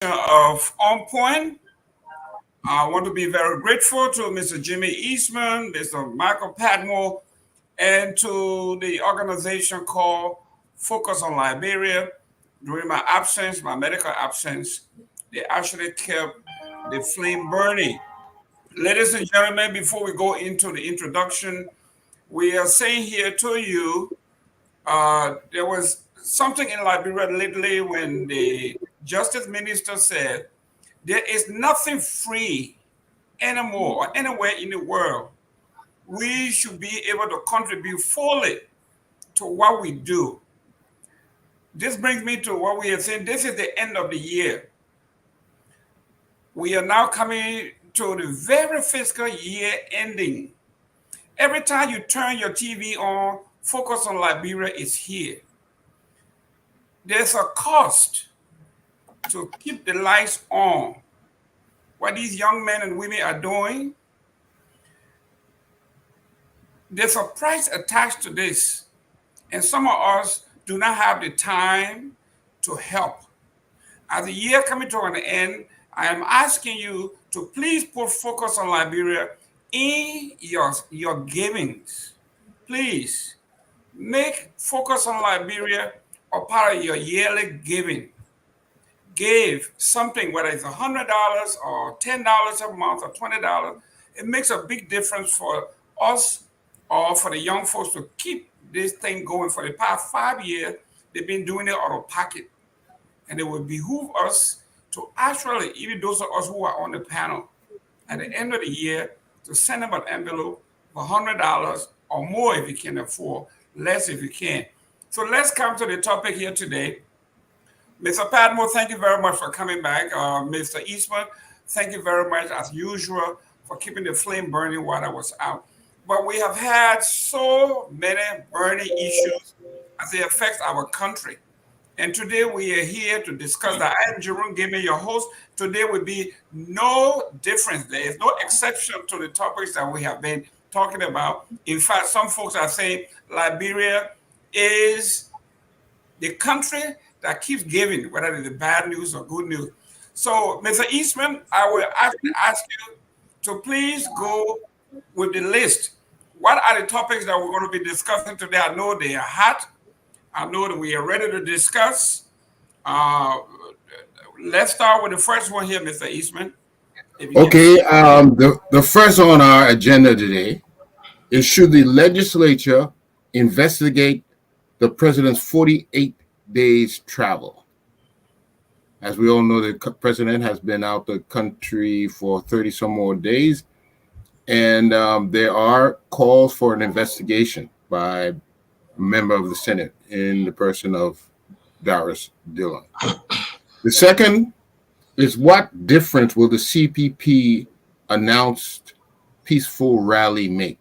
Of On Point. I want to be very grateful to Mr. Jimmy Eastman, Mr. Michael Padmore, and to the organization called Focus on Liberia. During my absence, my medical absence, they actually kept the flame burning. Ladies and gentlemen, before we go into the introduction, we are saying here to you there was something in Liberia lately when the justice minister said there is nothing free anymore or anywhere in the world. We should be able to contribute fully to what we do. This brings me to what we are saying. This is the end of the year. We are now coming to the very fiscal year ending. Every time you turn your TV on, Focus on Liberia is here. There's a cost to keep the lights on. What these young men and women are doing, there's a price attached to this. And some of us do not have the time to help. As the year coming to an end, I am asking you to please put Focus on Liberia in your givings. Please make Focus on Liberia a part of your yearly giving. Give something, whether it's $100 or $10 a month or $20. It makes a big difference for us or for the young folks to keep this thing going. For the past 5 years, they've been doing it out of pocket. And it would behoove us to actually, even those of us who are on the panel, at the end of the year, to send them an envelope for $100 or more if you can afford, less if you can. So let's come to the topic here today. Mr. Padmore, thank you very much for coming back. Mr. Eastman, thank you very much, as usual, for keeping the flame burning while I was out. But we have had so many burning issues as they affect our country. And today we are here to discuss that. I am Jerome Gaming, your host. Today will be no difference. There is no exception to the topics that we have been talking about. In fact, some folks are saying Liberia is the country that keeps giving, whether it's the bad news or good news. So, Mr. Eastman, I will actually ask you to please go with the list. What are the topics that we're going to be discussing today? I know they are hot. I know that we are ready to discuss. Uh, let's start with the first one here, Mr. Eastman. If you can. Okay, the first on our agenda today is should the legislature investigate the president's 48 days travel? As we all know, the president has been out the country for 30 some more days, and there are calls for an investigation by a member of the Senate in the person of Darius Dillon. The second is what difference will the CPP announced peaceful rally make?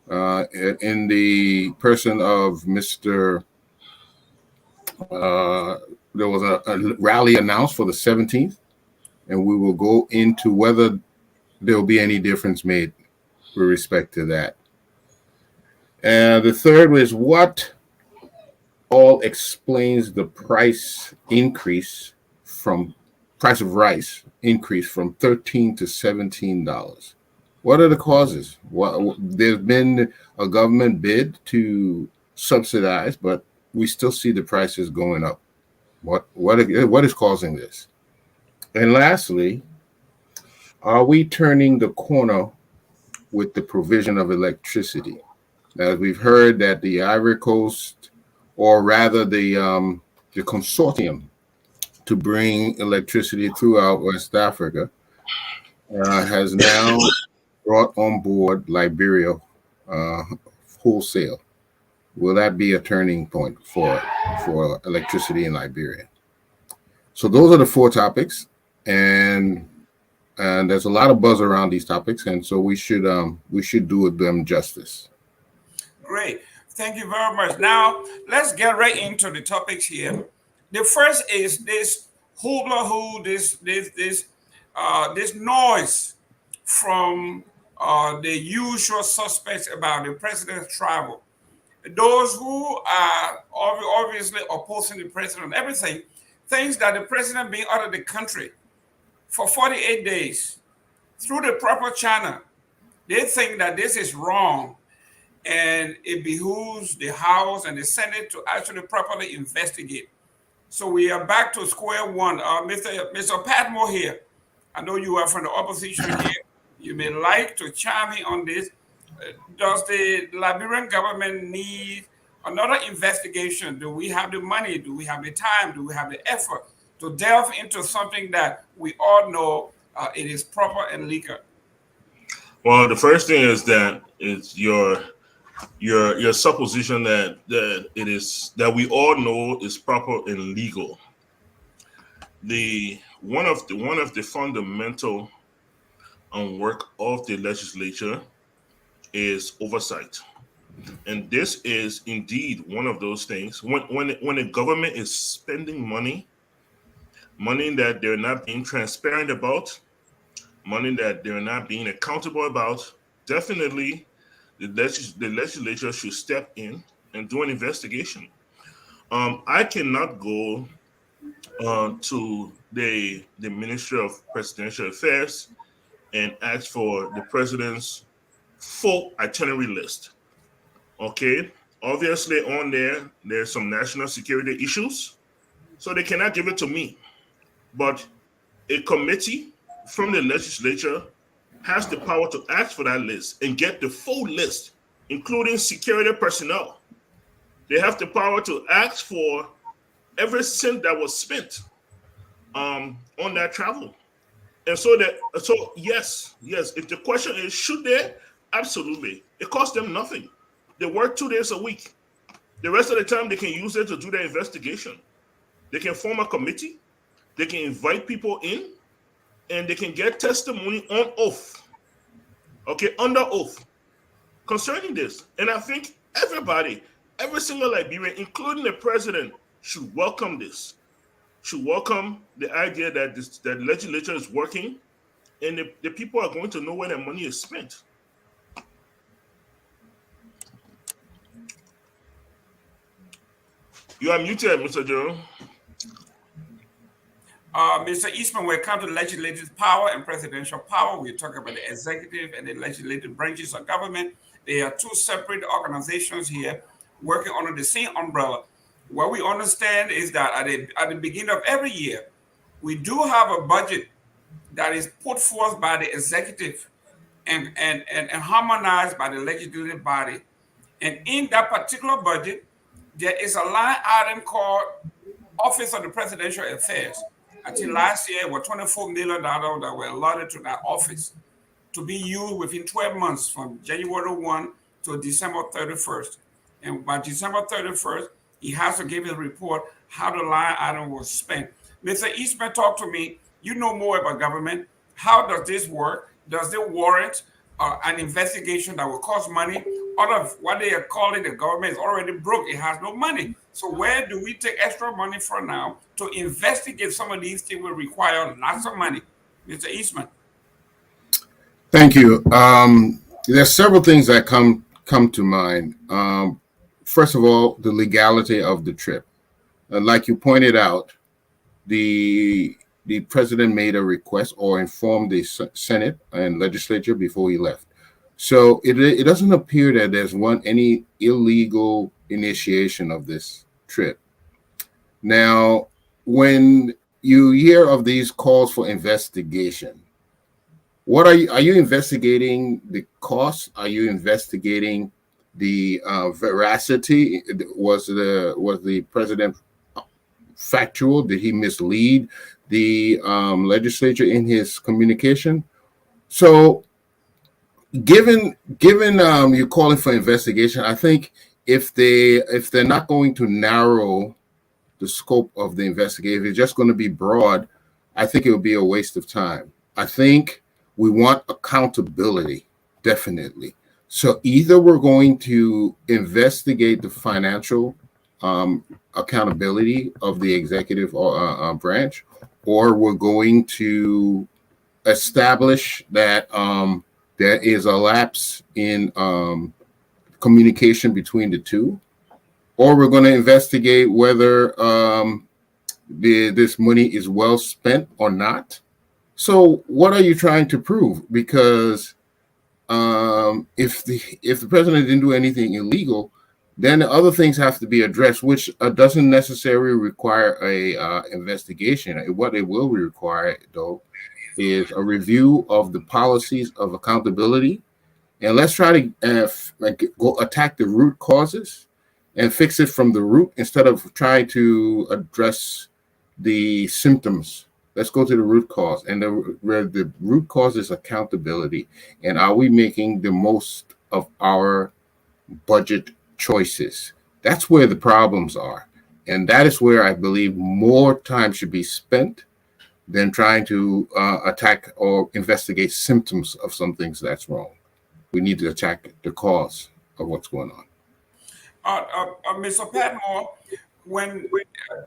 In the person of Mr. There was a rally announced for the 17th, and we will go into whether there will be any difference made with respect to that. And the third is what all explains the price of rice increase from $13 to $17. What are the causes? There's been a government bid to subsidize, but we still see the prices going up. What is causing this? And lastly, are we turning the corner with the provision of electricity? As we've heard that the Ivory Coast, or rather the consortium to bring electricity throughout West Africa, has now brought on board Liberia wholesale. Will that be a turning point for electricity in Liberia? So those are the four topics, and there's a lot of buzz around these topics, and so we should do them justice. Great. Thank you very much. Now, let's get right into the topics here. The first is this hoopla this noise from the usual suspects about the president's travel. Those who are obviously opposing the president and everything, things that the president being out of the country for 48 days through the proper channel, they think that this is wrong, and it behooves the House and the Senate to actually properly investigate. So we are back to square one. Mr. Patmore here, I know you are from the opposition here. You may like to chime in on this. Does the Liberian government need another investigation? Do we have the money? Do we have the time? Do we have the effort to delve into something that we all know it is proper and legal? Well, the first thing is that it's your supposition that it is that we all know is proper and legal. The one of the fundamental work of the legislature is oversight, and this is indeed one of those things. When a government is spending money that they're not being transparent about, money that they're not being accountable about, definitely the legislature should step in and do an investigation. I cannot go to the Ministry of Presidential Affairs and ask for the president's full itinerary list. Okay, obviously on there's some national security issues, so they cannot give it to me. But a committee from the legislature has the power to ask for that list and get the full list, including security personnel. They have the power to ask for every cent that was spent on that travel. And so yes, if the question is should they, absolutely. It costs them nothing. They work 2 days a week. The rest of the time they can use it to do their investigation. They can form a committee, they can invite people in, and they can get testimony on oath. Okay, under oath concerning this. And I think everybody, every single Liberian, including the president, should welcome this. Should welcome the idea that that legislature is working, and the people are going to know where their money is spent. You are muted, Mr. Joe. Mr. Eastman, when it comes to legislative power and presidential power, we're talking about the executive and the legislative branches of government. They are two separate organizations here working under the same umbrella. What we understand is that at the beginning of every year, we do have a budget that is put forth by the executive and harmonized by the legislative body. And in that particular budget, there is a line item called Office of the Presidential Affairs. I think last year it was $24 million that were allotted to that office to be used within 12 months from January 1 to December 31st. And by December 31st, he has to give his report how the line item was spent. Mr. Eastman, talk to me. You know more about government. How does this work? Does it warrant an investigation that will cost money? Out of what they are calling the government is already broke. It has no money. So where do we take extra money from now to investigate some of these things will require lots of money? Mr. Eastman. Thank you. There's several things that come to mind. First of all, the legality of the trip. Like you pointed out, the president made a request or informed the Senate and legislature before he left. So it doesn't appear that there's any illegal initiation of this trip. Now, when you hear of these calls for investigation, what are you investigating the cost? Are you investigating the veracity? Was the president factual? Did he mislead the legislature in his communication? So given you calling for investigation, I think if they're not going to narrow the scope of the investigation, if it's just going to be broad, I think it would be a waste of time. I think we want accountability, definitely. So either we're going to investigate the financial accountability of the executive branch, or we're going to establish that there is a lapse in communication between the two, or we're going to investigate whether this money is well spent or not. So what are you trying to prove? Because if the president didn't do anything illegal, then other things have to be addressed, which doesn't necessarily require a investigation. What it will require, though, is a review of the policies of accountability, and let's try to go attack the root causes and fix it from the root instead of trying to address the symptoms. Let's go to the root cause, and the root cause is accountability. And are we making the most of our budget choices? That's where the problems are, and that is where I believe more time should be spent than trying to attack or investigate symptoms of some things that's wrong. We need to attack the cause of what's going on. Mr. Padmore, when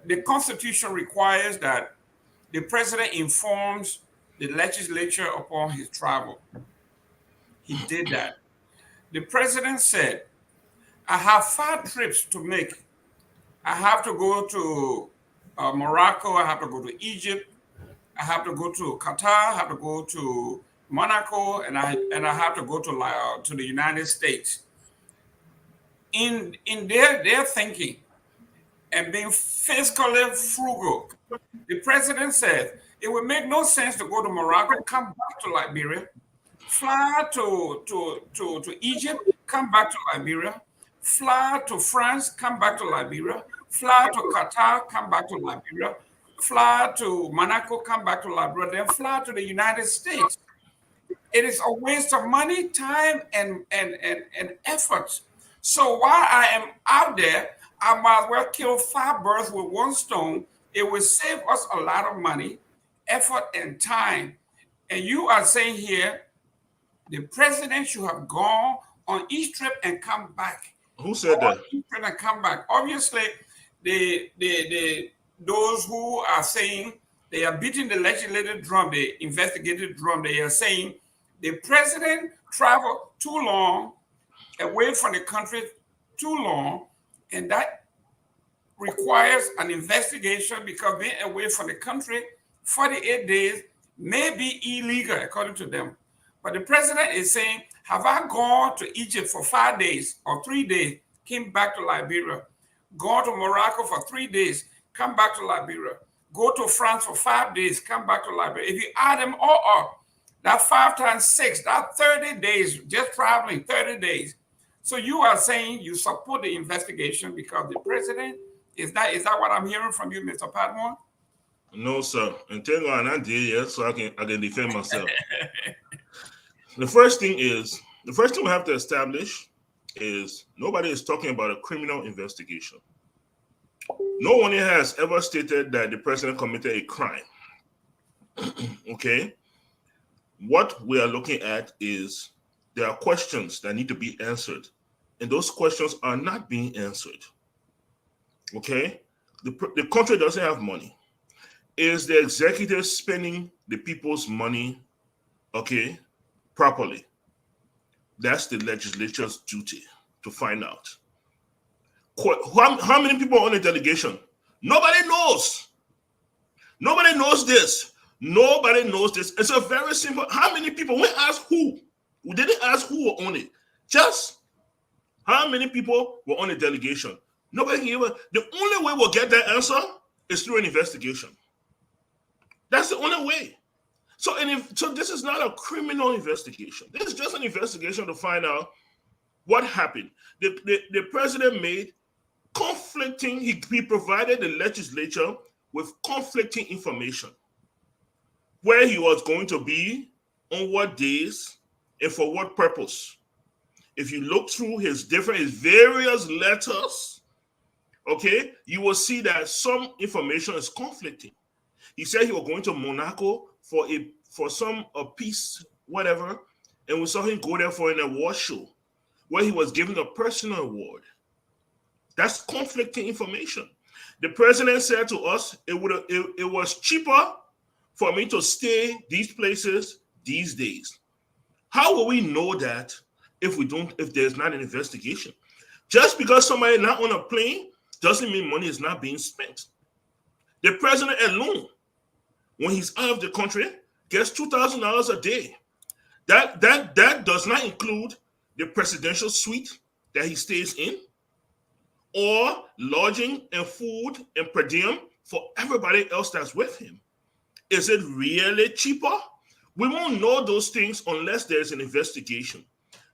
the Constitution requires that the president informs the legislature upon his travel, he did that. The president said, I have 5 trips to make. I have to go to Morocco, I have to go to Egypt, I have to go to Qatar, I have to go to Monaco, and I have to go to the United States. In their thinking and being fiscally frugal, the president said it would make no sense to go to Morocco, come back to Liberia, fly to Egypt, come back to Liberia, fly to France, come back to Liberia, fly to Qatar, come back to Liberia, fly to Monaco, come back to Liberia, then fly to the United States. It is a waste of money, time, and effort. So while I am out there, I might as well kill 5 birds with 1 stone. It will save us a lot of money, effort, and time. And you are saying here, the president should have gone on each trip and come back. Who said that? Each trip and come back. Obviously, those who are saying they are beating the legislative drum, the investigative drum, they are saying the president traveled too long, away from the country too long, and that requires an investigation because being away from the country 48 days may be illegal according to them. But the president is saying, have I gone to Egypt for 5 days or 3 days, came back to Liberia, gone to Morocco for 3 days, come back to Liberia, go to France for 5 days, come back to Liberia. If you add them all up, that 5 times 6, that 30 days, just traveling 30 days. So you are saying you support the investigation because the president, is that what I'm hearing from you, Mr. Padmore? No, sir. And thank God I did, yes, so I can defend myself. The first thing we have to establish is nobody is talking about a criminal investigation. No one here has ever stated that the president committed a crime. Okay? What we are looking at is there are questions that need to be answered, and those questions are not being answered. Okay? The country doesn't have money. Is the executive spending the people's money, okay, properly? That's the legislature's duty to find out. How many people are on the delegation? Nobody knows. Nobody knows this. Nobody knows this. It's a very simple. How many people? We asked who. We didn't ask who were on it. Just how many people were on the delegation. Nobody can even. The only way we'll get that answer is through an investigation. That's the only way. So this is not a criminal investigation. This is just an investigation to find out what happened. The president made conflicting. He provided the legislature with conflicting information. Where he was going to be, on what days, and for what purpose. If you look through his various letters, okay, you will see that some information is conflicting. He said he was going to Monaco for some peace, whatever, and we saw him go there for an award show where he was given a personal award. That's conflicting information. The president said to us it was cheaper for me to stay these places these days. How will we know that if there's not an investigation? Just because somebody not on a plane doesn't mean money is not being spent. The president alone, when he's out of the country, gets $2,000 a day. That does not include the presidential suite that he stays in, or lodging and food and per diem for everybody else that's with him. Is it really cheaper? We won't know those things unless there's an investigation.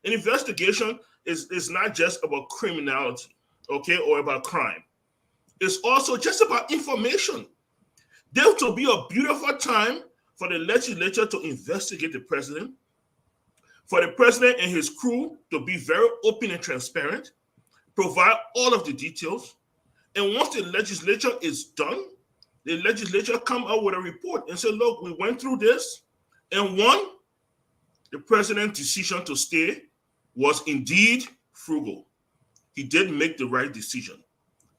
An investigation is not just about criminality, okay, or about crime. It's also just about information. There will be a beautiful time for the legislature to investigate the president, for the president and his crew to be very open and transparent, provide all of the details. And once the legislature is done, the legislature come out with a report and say, look, we went through this, and one, the president's decision to stay was indeed frugal. He did make the right decision.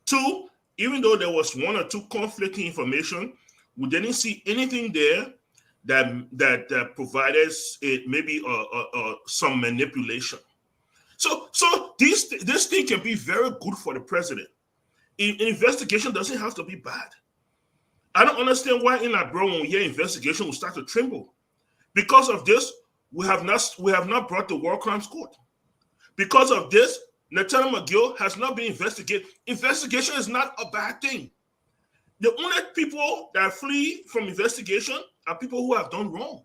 Two, even though there was one or two conflicting information, we didn't see anything there that provided maybe some manipulation. So this thing can be very good for the president. An investigation doesn't have to be bad. I don't understand why in our when we hear investigation, we start to tremble. Because of this, we have not brought the War Crimes Court. Because of this, Nathaniel McGill has not been investigated. Investigation is not a bad thing. The only people that flee from investigation are people who have done wrong.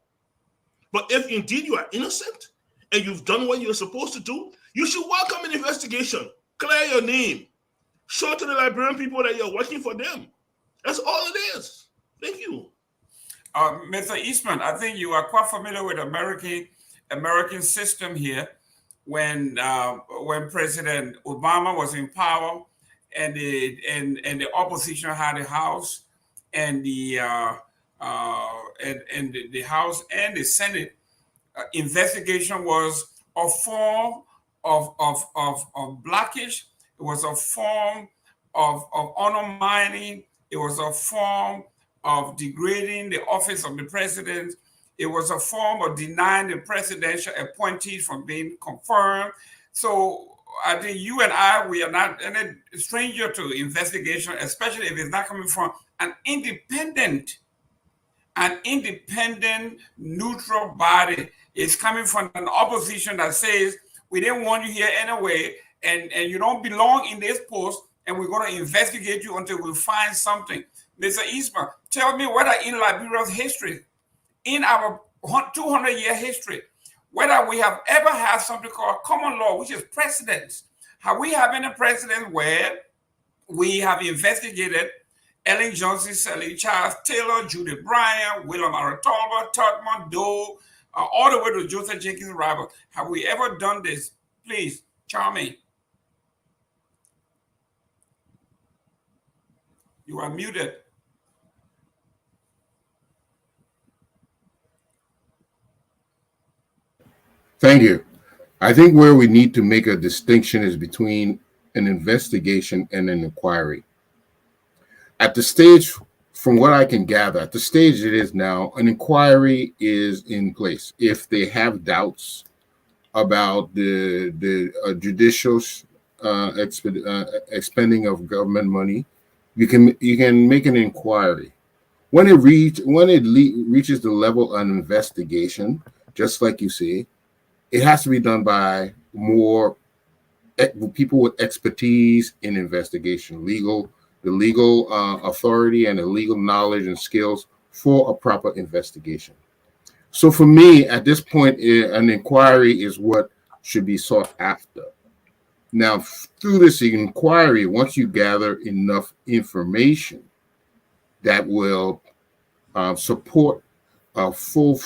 But if indeed you are innocent and you've done what you're supposed to do, you should welcome an investigation. Clear your name. Show to the Liberian people that you're working for them. That's all it is. Thank you. Mr. Eastman, I think you are quite familiar with American system here. When President Obama was in power, and the opposition had the House and the House and the Senate, investigation was a form of blockish. It was a form of undermining. It was a form of degrading the office of the president. It was a form of denying the presidential appointees from being confirmed. So I think you and I, we are not any stranger to investigation, especially if it's not coming from an independent, neutral body. It's coming from an opposition that says, we didn't want you here anyway, and you don't belong in this post, and we're going to investigate you until we find something. Mr. Eastman, tell me whether in Liberia's history, in our 200-year history, whether we have ever had something called common law, which is precedents. Have we had any precedent where we have investigated Ellen Johnson, Sally Charles Taylor, Judy Bryant, William Aratolba, Todman Doe, all the way to Joseph Jenkins Rival? Have we ever done this? Please, Charmy. You are muted. Thank you. I think where we need to make a distinction is between an investigation and an inquiry. At the stage, from what I can gather, at the stage it is now, an inquiry is in place. If they have doubts about the judicial expending of government money, you can make an inquiry. When it reaches the level of investigation, just like you say, it has to be done by more people with expertise in investigation, the legal authority and the legal knowledge and skills for a proper investigation. So for me, at this point, an inquiry is what should be sought after. Now, through this inquiry, once you gather enough information that will support a full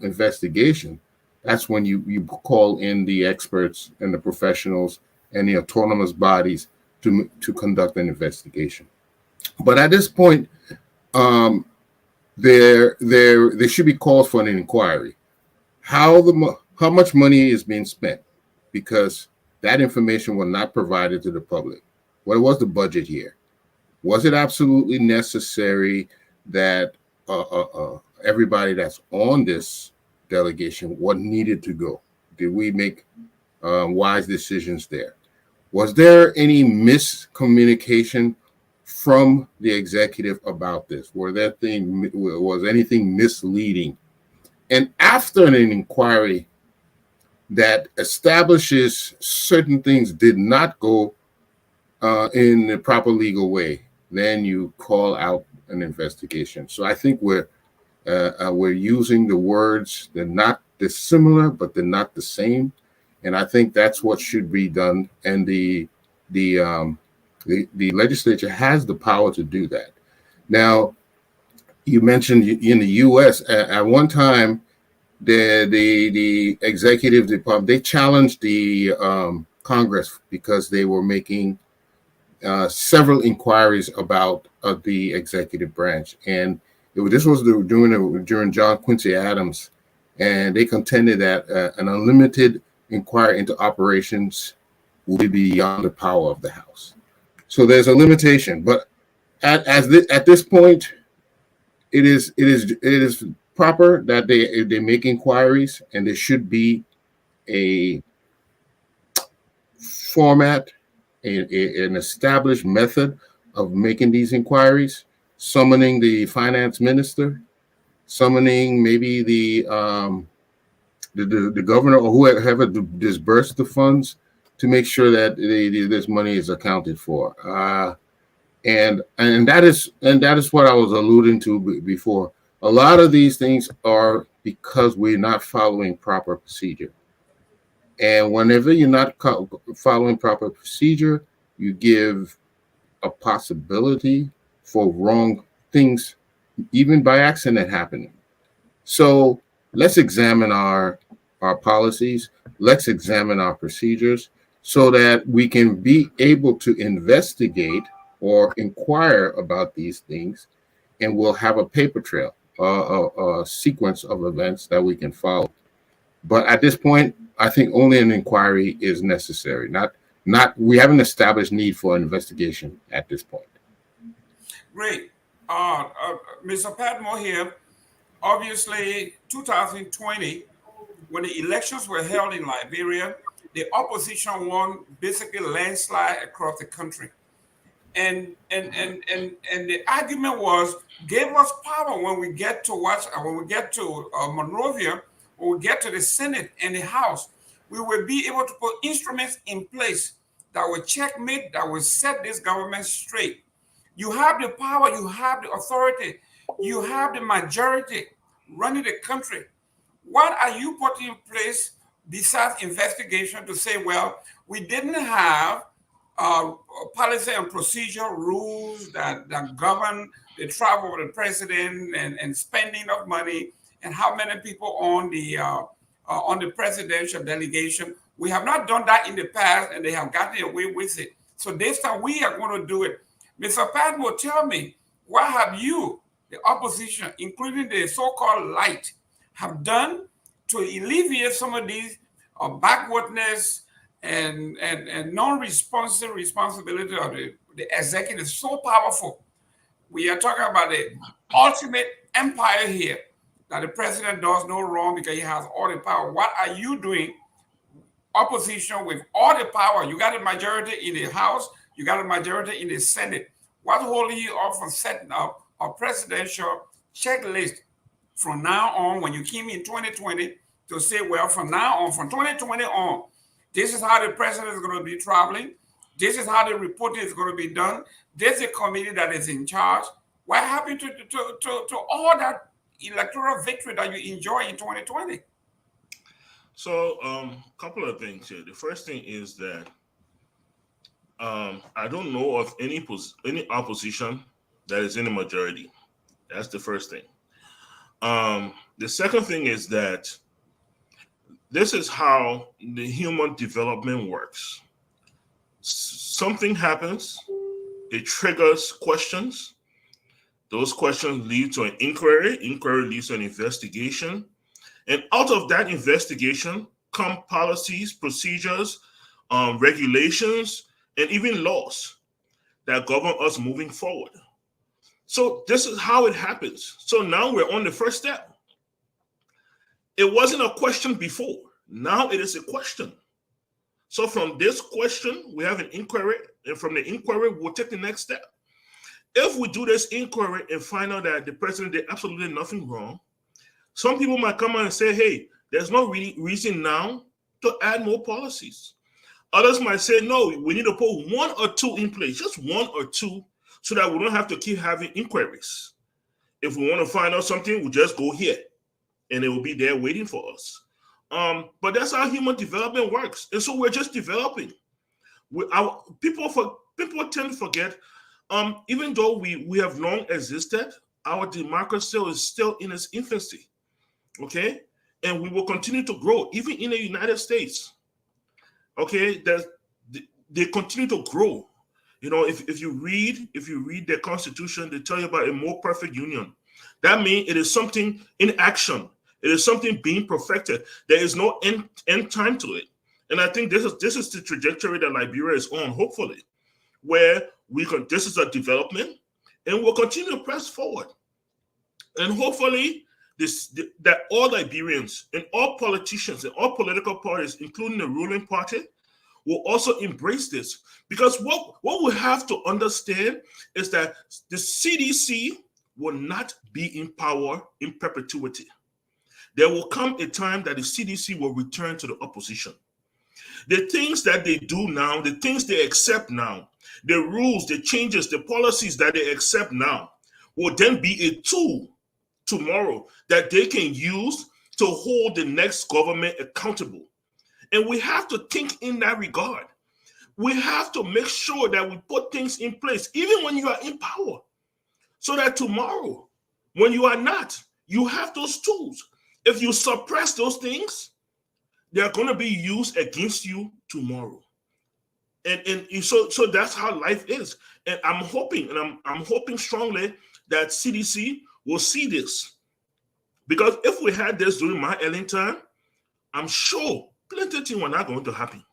investigation, that's when you call in the experts and the professionals and the autonomous bodies to conduct an investigation. But at this point, there should be calls for an inquiry. How much money is being spent? Because that information was not provided to the public. What was the budget here? Was it absolutely necessary that everybody that's on this delegation, what needed to go? Did we make wise decisions there? Was there any miscommunication from the executive about this? Was anything misleading? And after an inquiry that establishes certain things did not go in the proper legal way, then you call out an investigation. So I think we're using the words. They're not dissimilar, but they're not the same. And I think that's what should be done. And the legislature has the power to do that. Now, you mentioned in the U.S. At one time, the executive department, they challenged the Congress because they were making several inquiries about the executive branch, and this was during John Quincy Adams, and they contended that an unlimited inquiry into operations would be beyond the power of the House. So there's a limitation, but at this point, it is proper that they make inquiries, and there should be a format, an established method of making these inquiries, summoning the finance minister, summoning maybe the governor or whoever disbursed the funds to make sure that this money is accounted for. And that is what I was alluding to before. A lot of these things are because we're not following proper procedure. And whenever you're not following proper procedure, you give a possibility for wrong things, even by accident, happening. So let's examine our policies. Let's examine our procedures so that we can be able to investigate or inquire about these things, and we'll have a paper trail, a sequence of events that we can follow. But at this point, I think only an inquiry is necessary. We haven't established need for an investigation at this point. Great. Mr. Padmore here. Obviously, 2020, when the elections were held in Liberia, the opposition won basically monthslide across the country. And the argument was, give us power when we get to Monrovia, when we get to the Senate and the House, we will be able to put instruments in place that will checkmate, that will set this government straight. You have the power, you have the authority, you have the majority running the country. What are you putting in place besides investigation to say, well, we didn't have policy and procedure rules that govern the travel of the president and spending of money and how many people on the presidential delegation? We have not done that in the past, and they have gotten away with it. So this time we are going to do it. Mr. Padmore, tell me, what have you, the opposition, including the so-called light, have done to alleviate some of these backwardness and non-responsive responsibility of the executive? So powerful. We are talking about the ultimate empire here, that the president does no wrong because he has all the power. What are you doing, opposition, with all the power? You got a majority in the House, you got a majority in the Senate. What's holding you up from setting up a presidential checklist from now on, when you came in 2020, to say, well, from now on, from 2020 on, this is how the president is going to be traveling. This is how the reporting is going to be done. There's a committee that is in charge. What happened to all that electoral victory that you enjoy in 2020? So, a couple of things here. The first thing is that I don't know of any opposition that is in the majority. That's the first thing. The second thing is that this is how the human development works. Something happens, it triggers questions. Those questions lead to an inquiry. Inquiry leads to an investigation. And out of that investigation come policies, procedures, regulations, and even laws that govern us moving forward. So this is how it happens. So now we're on the first step. It wasn't a question before. Now it is a question. So from this question, we have an inquiry. And from the inquiry, we'll take the next step. if we do this inquiry and find out that the president did absolutely nothing wrong, some people might come out and say, hey, there's no really reason now to add more policies. Others might say, no, we need to put one or two in place, just one or two, so that we don't have to keep having inquiries. If we want to find out something, we'll just go here, and it will be there waiting for us. But that's how human development works. And so we're just developing. People tend to forget, even though we have long existed, our democracy is still in its infancy. Okay? And we will continue to grow, even in the United States. Okay, they continue to grow. You know, if you read the Constitution, they tell you about a more perfect union. That means it is something in action. It is something being perfected. There is no end time to it. And I think this is the trajectory that Liberia is on, hopefully, where this is a development, and we'll continue to press forward. And hopefully, that all Liberians and all politicians and all political parties, including the ruling party, will also embrace this. Because what we have to understand is that the CDC will not be in power in perpetuity. There will come a time that the CDC will return to the opposition. The things that they do now, the things they accept now, the rules, the changes, the policies that they accept now will then be a tool tomorrow that they can use to hold the next government accountable. And we have to think in that regard. We have to make sure that we put things in place, even when you are in power, so that tomorrow, when you are not, you have those tools. If you suppress those things, they're going to be used against you tomorrow. And so that's how life is. And I'm hoping strongly that CDC will see this. Because if we had this during my Ellen time, I'm sure plenty of things were not going to happen.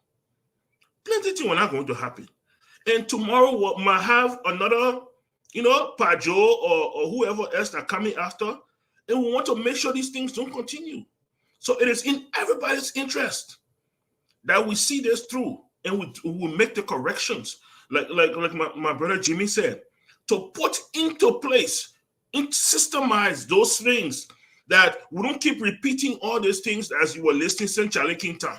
And tomorrow we might have another, Pajo or whoever else that coming after. And we want to make sure these things don't continue. So it is in everybody's interest that we see this through and we make the corrections, like my brother Jimmy said, to put into place, systemize those things, that we don't keep repeating all these things as you were listening St. Charlie King Town.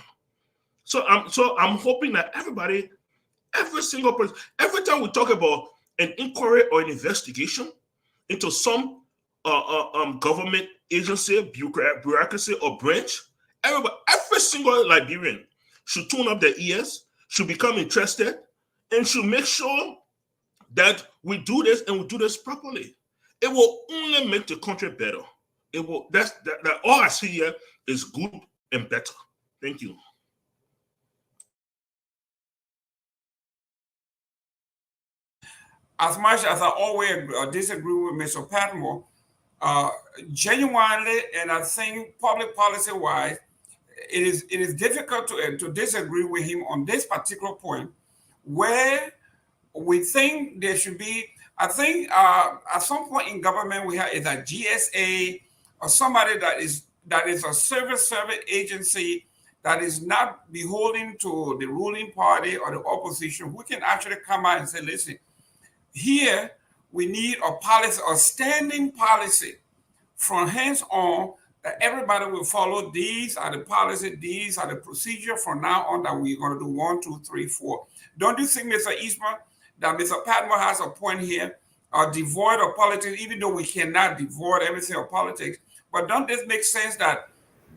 So I'm hoping that everybody, every single person, every time we talk about an inquiry or an investigation into some government agency, bureaucracy, or branch, every single Liberian should tune up their ears, should become interested, and should make sure that we do this and we do this properly. It will only make the country better. It will. That all I see here is good and better. Thank you. As much as I always disagree with Mr. Patmore, genuinely, and I think public policy wise, it is difficult to disagree with him on this particular point, where we think there should be. I think at some point in government we have is a GSA or somebody that is a service agency that is not beholden to the ruling party or the opposition, who can actually come out and say, listen, here we need a policy, a standing policy from hands on, that everybody will follow. These are the policy, these are the procedure from now on, that we're going to do 1, 2, 3, 4. Don't you think, Mr. Eastman, that Mr. Patmore has a point here, devoid of politics, even though we cannot devoid everything of politics? But don't this make sense that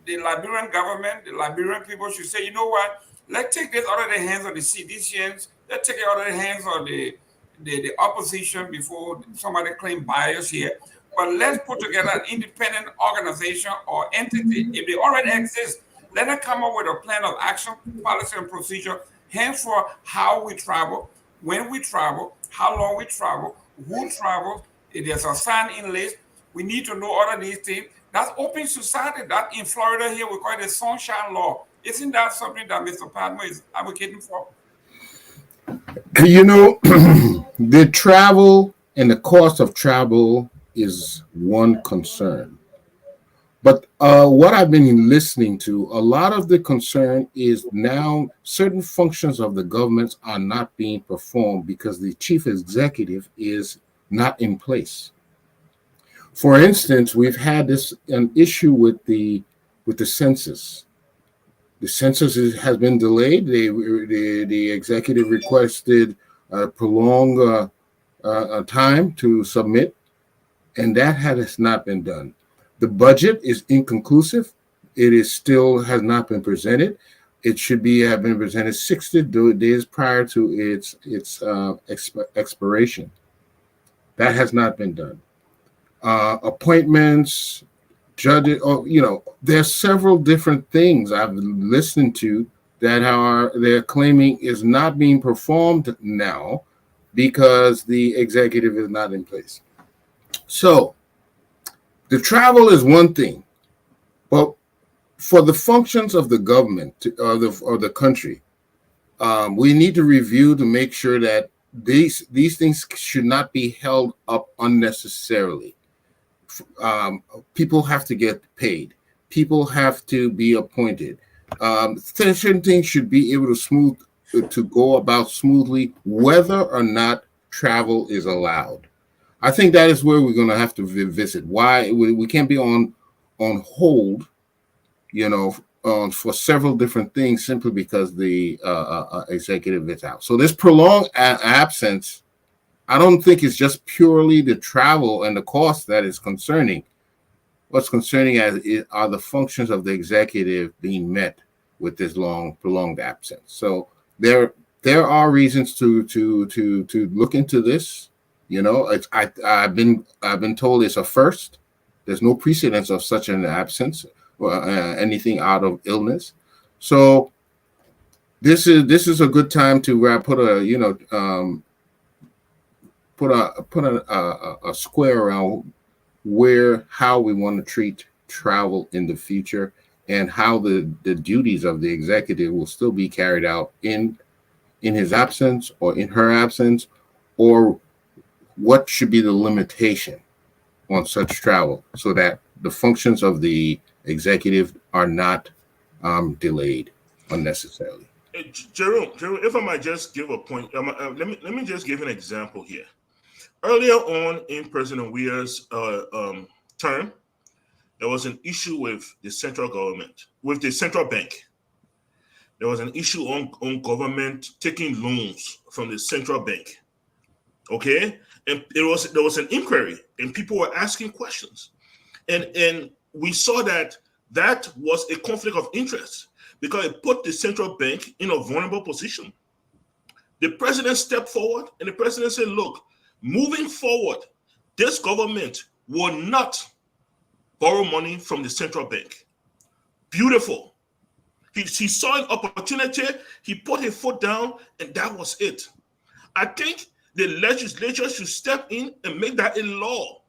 the Liberian government, the Liberian people should say, you know what, let's take this out of the hands of the CDCians, let's take it out of the hands of the opposition before somebody claim bias here. But let's put together an independent organization or entity. If they already exist, let them come up with a plan of action, policy, and procedure, henceforth how we travel, when we travel, how long we travel, who travels. If there's a sign-in list, we need to know all of these things. That's open society. That in Florida here, we call it the Sunshine Law. Isn't that something that Mr. Patmore is advocating for? The travel and the cost of travel is one concern. But what I've been listening to, a lot of the concern is now certain functions of the government are not being performed because the chief executive is not in place. For instance, we've had an issue with the census. The census has been delayed. The executive requested a prolonged time to submit, and that has not been done. The budget is inconclusive. It is still has not been presented. It should have been presented 60 days prior to its expiration. That has not been done. Appointments, judges, there's several different things I've listened to that they're claiming is not being performed now because the executive is not in place. So the travel is one thing, but for the functions of the government or the country, we need to review to make sure that these things should not be held up unnecessarily. People have to get paid. People have to be appointed. Certain things should be able to go about smoothly, whether or not travel is allowed. I think that is where we're going to have to visit. Why we can't be on hold, for several different things simply because the executive is out. So this prolonged absence, I don't think it's just purely the travel and the cost that is concerning. What's concerning are the functions of the executive being met with this prolonged absence. So there are reasons to look into this. I've been told it's a first. There's no precedence of such an absence or anything out of illness. So this is a good time to put a square around how we want to treat travel in the future and how the duties of the executive will still be carried out in his absence or in her absence, or what should be the limitation on such travel so that the functions of the executive are not delayed unnecessarily. Jerome, if I might just give a point, let me just give an example here. Earlier on in President Weah's term, there was an issue with the central government, with the central bank. There was an issue on government taking loans from the central bank. Okay, and there was an inquiry, and people were asking questions, and we saw that was a conflict of interest because it put the central bank in a vulnerable position. The president stepped forward, and the president said, "Look, moving forward, this government will not borrow money from the central bank." Beautiful. He saw an opportunity, he put his foot down, and that was it. I think the legislature should step in and make that a law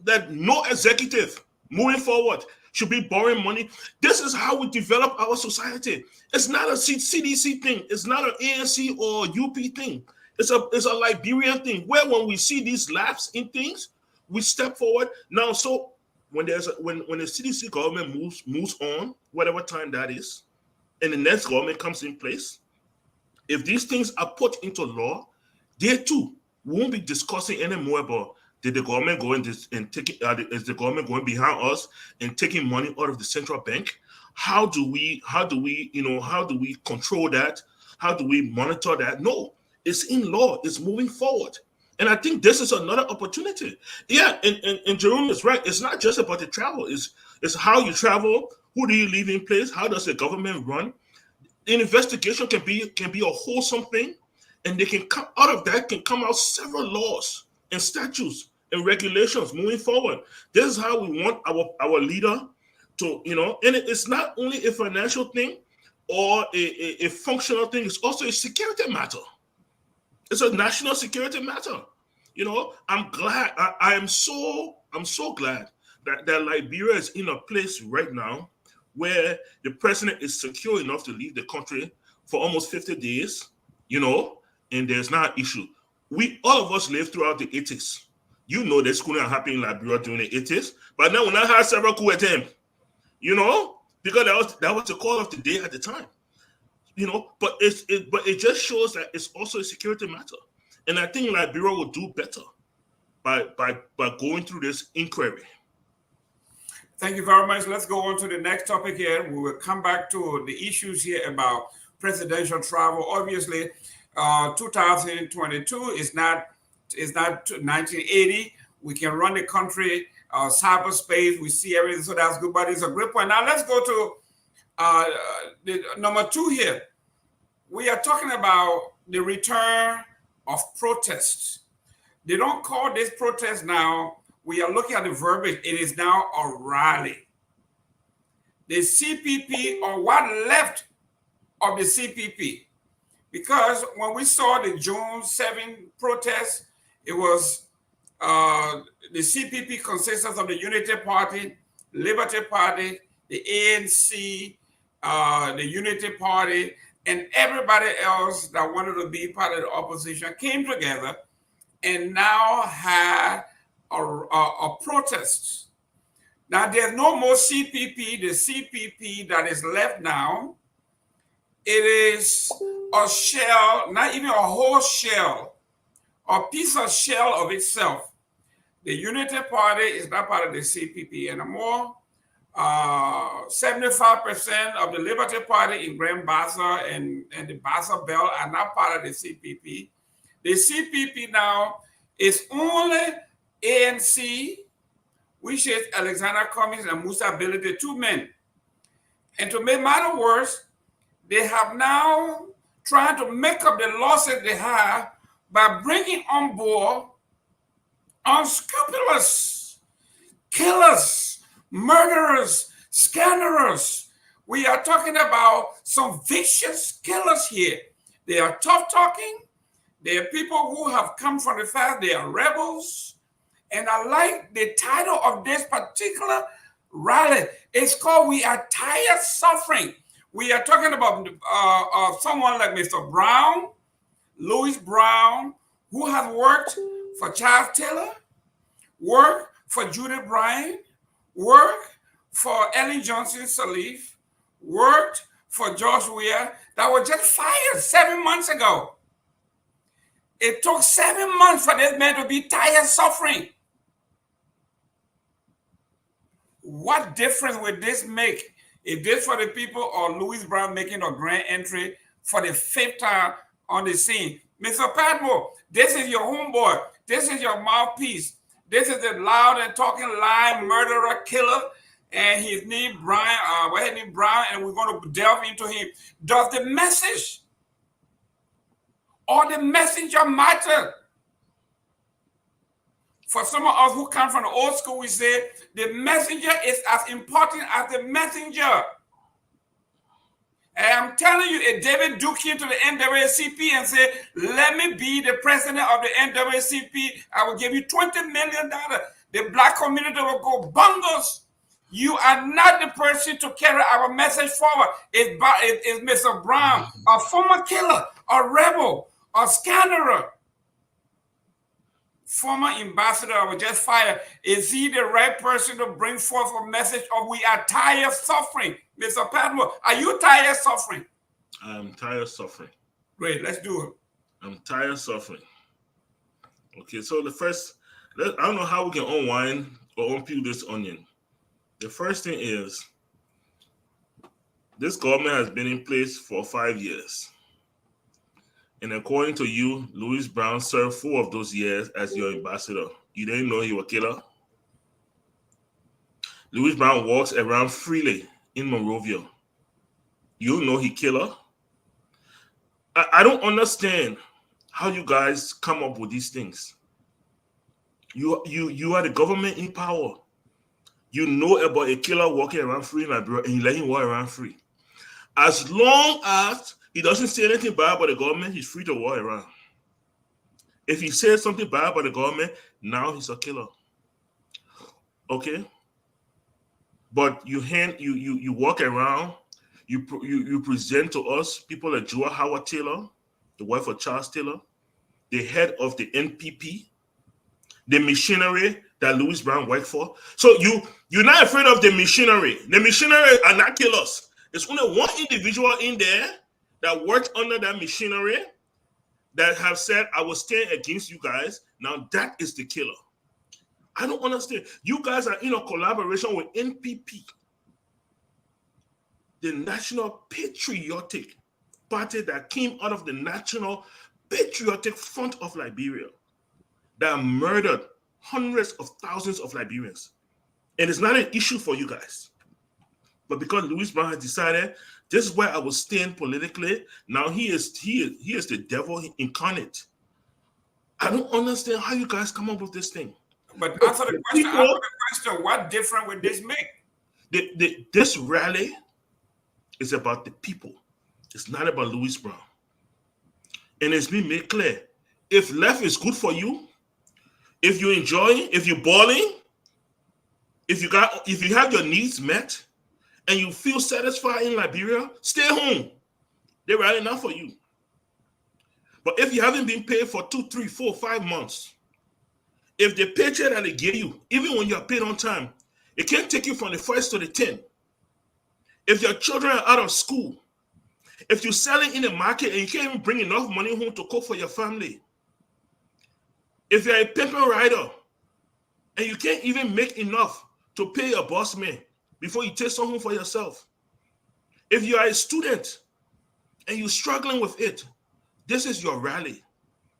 that no executive moving forward should be borrowing money. This is how we develop our society. It's not a CDC thing. It's not an ANC or UP thing. It's a Liberian thing where when we see these lapses in things, we step forward. Now, so when when the CDC government moves on, whatever time that is, and the next government comes in place, if these things are put into law, they too won't be discussing anymore about did the government go in this and taking is the government going behind us and taking money out of the central bank? How do we control that? How do we monitor that? No, it's in law. It's moving forward. And I think this is another opportunity. Yeah, and Jerome is right. It's not just about the travel. It's how you travel. Who do you leave in place? How does the government run? An investigation can be a wholesome thing, and they can come out of that can come out several laws and statutes and regulations moving forward. This is how we want our leader to, and it's not only a financial thing or a functional thing, it's also a security matter. It's a national security matter. I'm glad. I'm so glad that Liberia is in a place right now where the president is secure enough to leave the country for almost 50 days, and there's not an issue. All of us lived throughout the 80s. This couldn't happen in Liberia during the 80s, but now when I had several coups attempts, because that was the call of the day at the time. But it just shows that it's also a security matter. And I think Liberia will do better by going through this inquiry. Thank you very much. Let's go on to the next topic here. We will come back to the issues here about presidential travel. Obviously, 2022 is not 1980. We can run the country cyberspace. We see everything, so that's good. But it's a great point. Now let's go to the number 2 here. We are talking about the return of protests. They don't call this protest now. We are looking at the verbiage. It is now a rally. The CPP, or what left of the CPP, because when we saw the June 7 protest, it was the CPP consists of the Unity Party, Liberty Party, the ANC, the Unity Party, and everybody else that wanted to be part of the opposition came together and now had a protest. Now there's no more CPP. The CPP that is left now, it is a shell, not even a whole shell, a piece of shell of itself. The Unity Party is not part of the CPP anymore. 75% of the Liberty Party in Grand Bassa and the Bassa Belt are not part of the CPP. The CPP now is only ANC, which is Alexander Cummings and Musa Bello, the 2 men. And to make matters worse, they have now tried to make up the losses they have by bringing on board unscrupulous killers, murderers, scandalers. We are talking about some vicious killers here. They are tough talking. They are people who have come from the fact they are rebels. And I like the title of this particular rally. It's called "We Are Tired Suffering." We are talking about someone like Mr. Brown, Louis Brown, who has worked for Charles Taylor, worked for Judith Bryant, worked for Ellen Johnson Sirleaf, worked for George Weah, that was just fired 7 months ago. It took 7 months for this man to be tired suffering. What difference would this make if this for the people or Louis Brown making a grand entry for the 5th time on the scene? Mr. Padmore, this is your homeboy. This is your mouthpiece. This is the loud and talking lying murderer killer, and his name Brian. His name Brown, and we're going to delve into him. Does the message or the messenger matter? For some of us who come from the old school, we say the messenger is as important as the messenger. And I'm telling you, if David Duke came to the NAACP and said, "Let me be the president of the NAACP, I will give you $20 million," the black community will go bungles. You are not the person to carry our message forward. It's Mr. Brown, a former killer, a rebel, a scanderer, former ambassador I was just fired. Is he the right person to bring forth a message of "We are tired suffering"? Mr. Padmore, are you tired suffering? I'm tired suffering. Great, let's do it. I'm tired suffering. Okay, so I don't know how we can unwind or unpeel this onion. The first thing is, this government has been in place for 5 years. And according to you, Louis Brown served 4 of those years as your ambassador. You didn't know he was a killer? Louis Brown walks around freely in Monrovia. You know he killer? I don't understand how you guys come up with these things. You are the government in power. You know about a killer walking around free in Liberia, and you let him walk around free. As long as he doesn't say anything bad about the government, he's free to walk around. If he says something bad about the government, now he's a killer. Okay? But you walk around, you present to us people like Joa Howard Taylor, the wife of Charles Taylor, the head of the NPP, the missionary that Louis Brown worked for. So you're not afraid of the missionary. The missionary are not killers. There's only one individual in there that worked under that missionary that have said, "I will stand against you guys." Now that is the killer. I don't understand. You guys are in a collaboration with NPP, the National Patriotic Party that came out of the National Patriotic Front of Liberia that murdered hundreds of thousands of Liberians. And it's not an issue for you guys. But because Louis Brown has decided this is where I will stand politically, now he is the devil incarnate. I don't understand how you guys come up with this thing. But answer the question. What different would this make? This rally is about the people. It's not about Louis Brown. And it's been made clear. If left is good for you, if you enjoy, if you're balling, if you have your needs met, and you feel satisfied in Liberia, stay home. They're rallying not for you. But if you haven't been paid for 2, 3, 4, 5 months, if the paycheck that they give you, even when you're paid on time, it can't take you from the 1st to the 10th. If your children are out of school, if you're selling in the market and you can't even bring enough money home to cook for your family, if you're a pimping rider and you can't even make enough to pay your boss man before you take some home for yourself, if you are a student and you're struggling with it, this is your rally.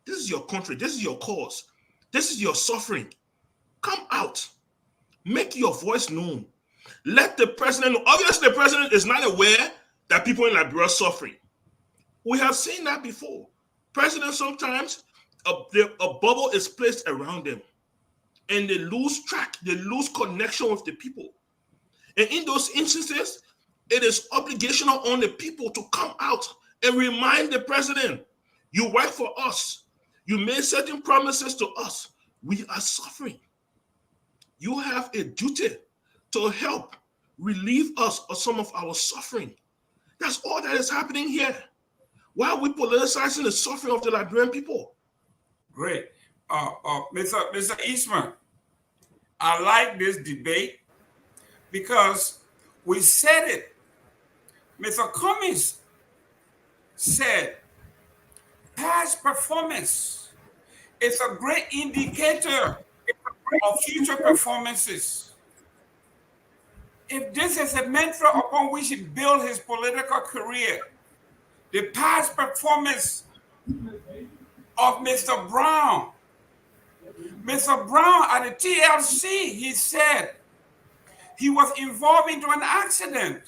This is your country. This is your cause. This is your suffering. Come out. Make your voice known. Let the president know. Obviously, the president is not aware that people in Liberia are suffering. We have seen that before. Presidents sometimes, a bubble is placed around them and they lose track, they lose connection with the people. And in those instances, it is obligational on the people to come out and remind the president, you work for us. You made certain promises to us. We are suffering. You have a duty to help relieve us of some of our suffering. That's all that is happening here. Why are we politicizing the suffering of the Liberian people? Great. Mr. Eastman, I like this debate because we said it. Mr. Cummings said past performance is a great indicator of future performances. If this is a mantra upon which he built his political career, the past performance of Mr. Brown. Mr. Brown at the TLC, he said he was involved into an accident.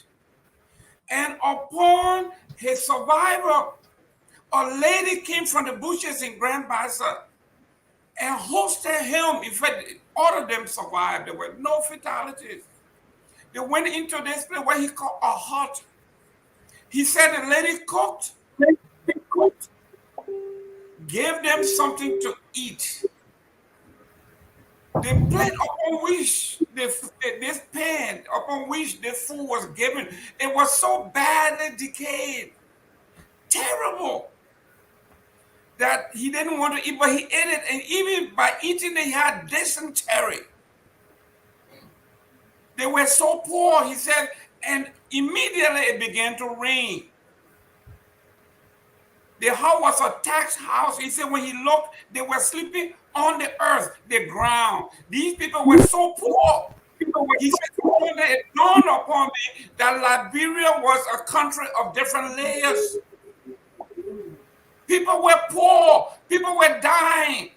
And upon his survival, a lady came from the bushes in Grand Bassa and hosted him. In fact, all of them survived. There were no fatalities. They went into this place where he called a hut. He said the lady cooked, gave them something to eat. The plate upon which this pan upon which the food was given, it was so badly decayed, terrible, that he didn't want to eat, but he ate it, and even by eating it, he had dysentery. They were so poor, he said, and immediately it began to rain. The house was a tax house. He said when he looked, they were sleeping on the earth, the ground. These people were so poor. He said, it dawned upon me that Liberia was a country of different layers. People were poor. People were dying.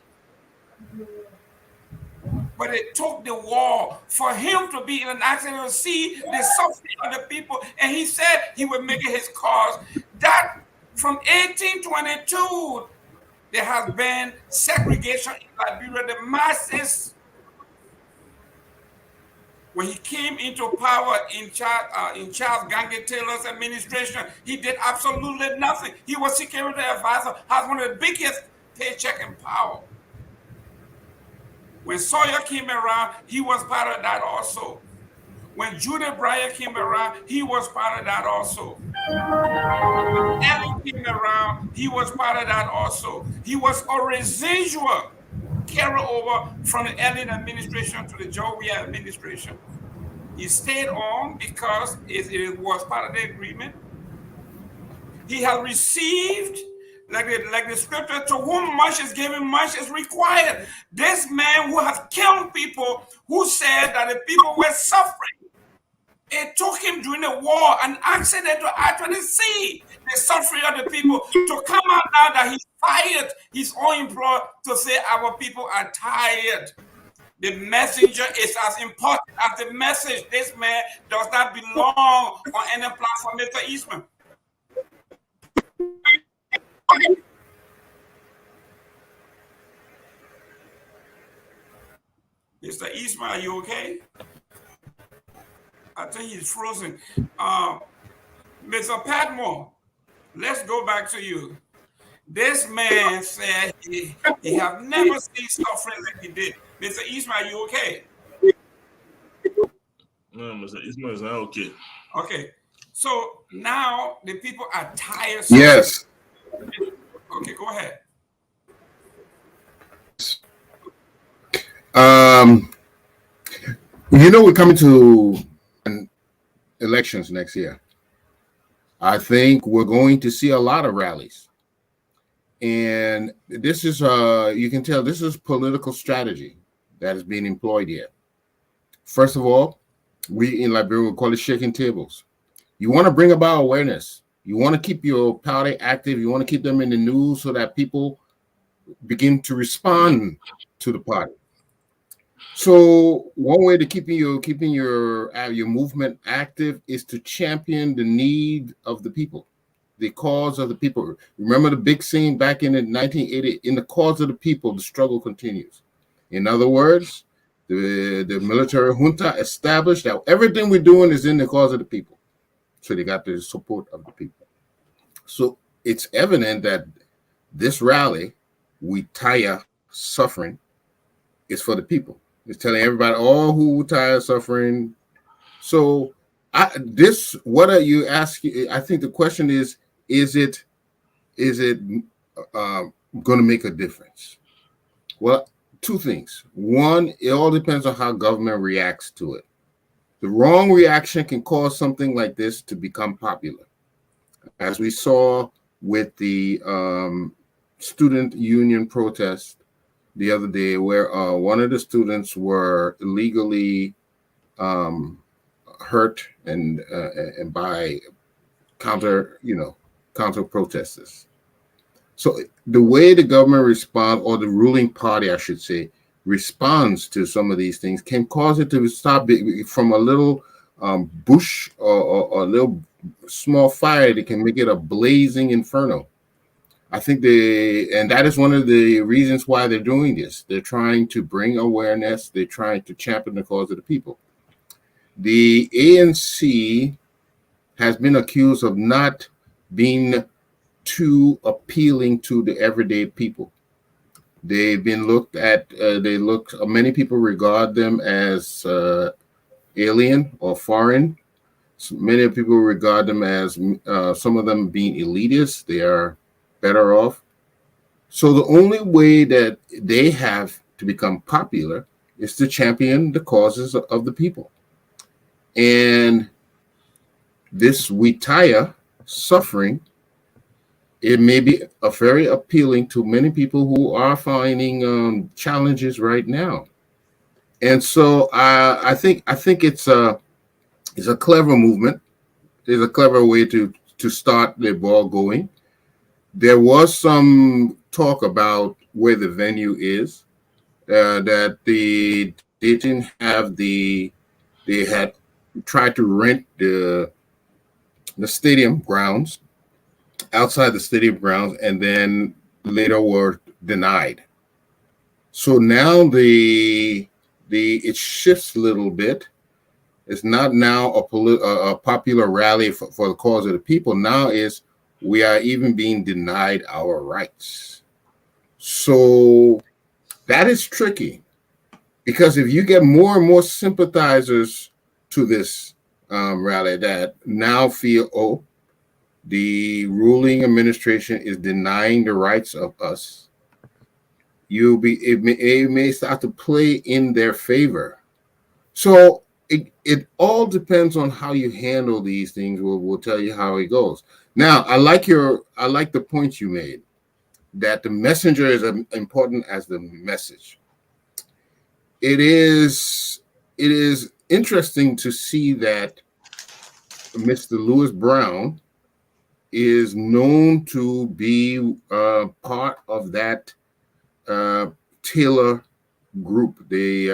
But it took the war for him to be in an accident to see the suffering of the people. And he said he would make it his cause. That from 1822, there has been segregation in Liberia. The masses, when he came into power in Charles Gange Taylor's administration, he did absolutely nothing. He was security advisor, has one of the biggest paycheck in power. When Sawyer came around, he was part of that also. When Judith Breyer came around, he was part of that also. When Ellen came around, he was part of that also. He was a residual carryover from the Ellen administration to the Weah administration. He stayed on because it was part of the agreement. He had received Like the scripture, to whom much is given, much is required. This man who has killed people, who said that the people were suffering, it took him during the war an accident to actually see the suffering of the people, to come out now that he's fired his own employer to say our people are tired. The messenger is as important as the message. This man does not belong on any platform, Mr. Eastman. Mr. Eastman, are you okay? I think he's frozen. Mr. Patmore, let's go back to you. This man said he have never seen suffering like he did. Mr. Eastman, are you okay? No, Mr. Ismail is not okay. Okay. So now the people are tired. Yes. Okay, go ahead. We're coming to elections next year. I think we're going to see a lot of rallies. And this is, you can tell this is political strategy that is being employed here. First of all, we in Liberia, we call it shaking tables. You want to bring about awareness. You want to keep your party active. You want to keep them in the news so that people begin to respond to the party. So one way to keeping your movement active is to champion the need of the people, the cause of the people. Remember the big scene back in the 1980, in the cause of the people, the struggle continues. In other words, the military junta established that everything we're doing is in the cause of the people. So they got the support of the people. So it's evident that this rally, we tire suffering, is for the people. It's telling everybody, all who tired suffering. So what are you asking? I think the question is it going to make a difference? Well, two things. One, it all depends on how government reacts to it. The wrong reaction can cause something like this to become popular, as we saw with the student union protest the other day, where one of the students were illegally hurt and by counter protesters. So the way the government responds, or the ruling party, I should say, responds to some of these things can cause it to stop from a little bush or a little small fire that can make it a blazing inferno. I think and that is one of the reasons why they're doing this. They're trying to bring awareness. They're trying to champion the cause of the people. The ANC has been accused of not being too appealing to the everyday people. They've been many people regard them as alien or foreign. So many people regard them as, some of them being elitist. They are better off. So the only way that they have to become popular is to champion the causes of the people. And this we tire suffering, it may be very appealing to many people who are finding challenges right now. And so I think it's a clever movement. It's a clever way to start the ball going. There was some talk about where the venue is, that they didn't have they had tried to rent the stadium grounds, outside the stadium grounds, and then later were denied. So now it shifts a little bit. It's not now a popular rally for the cause of the people. Now we are even being denied our rights. So that is tricky, because if you get more and more sympathizers to this rally that now feel, the ruling administration is denying the rights of us, it may start to play in their favor. So it all depends on how you handle these things. We'll tell you how it goes. Now, I like the points you made. that the messenger is as important as the message. It is interesting to see that Mr. Lewis Brown is known to be part of that Taylor group, the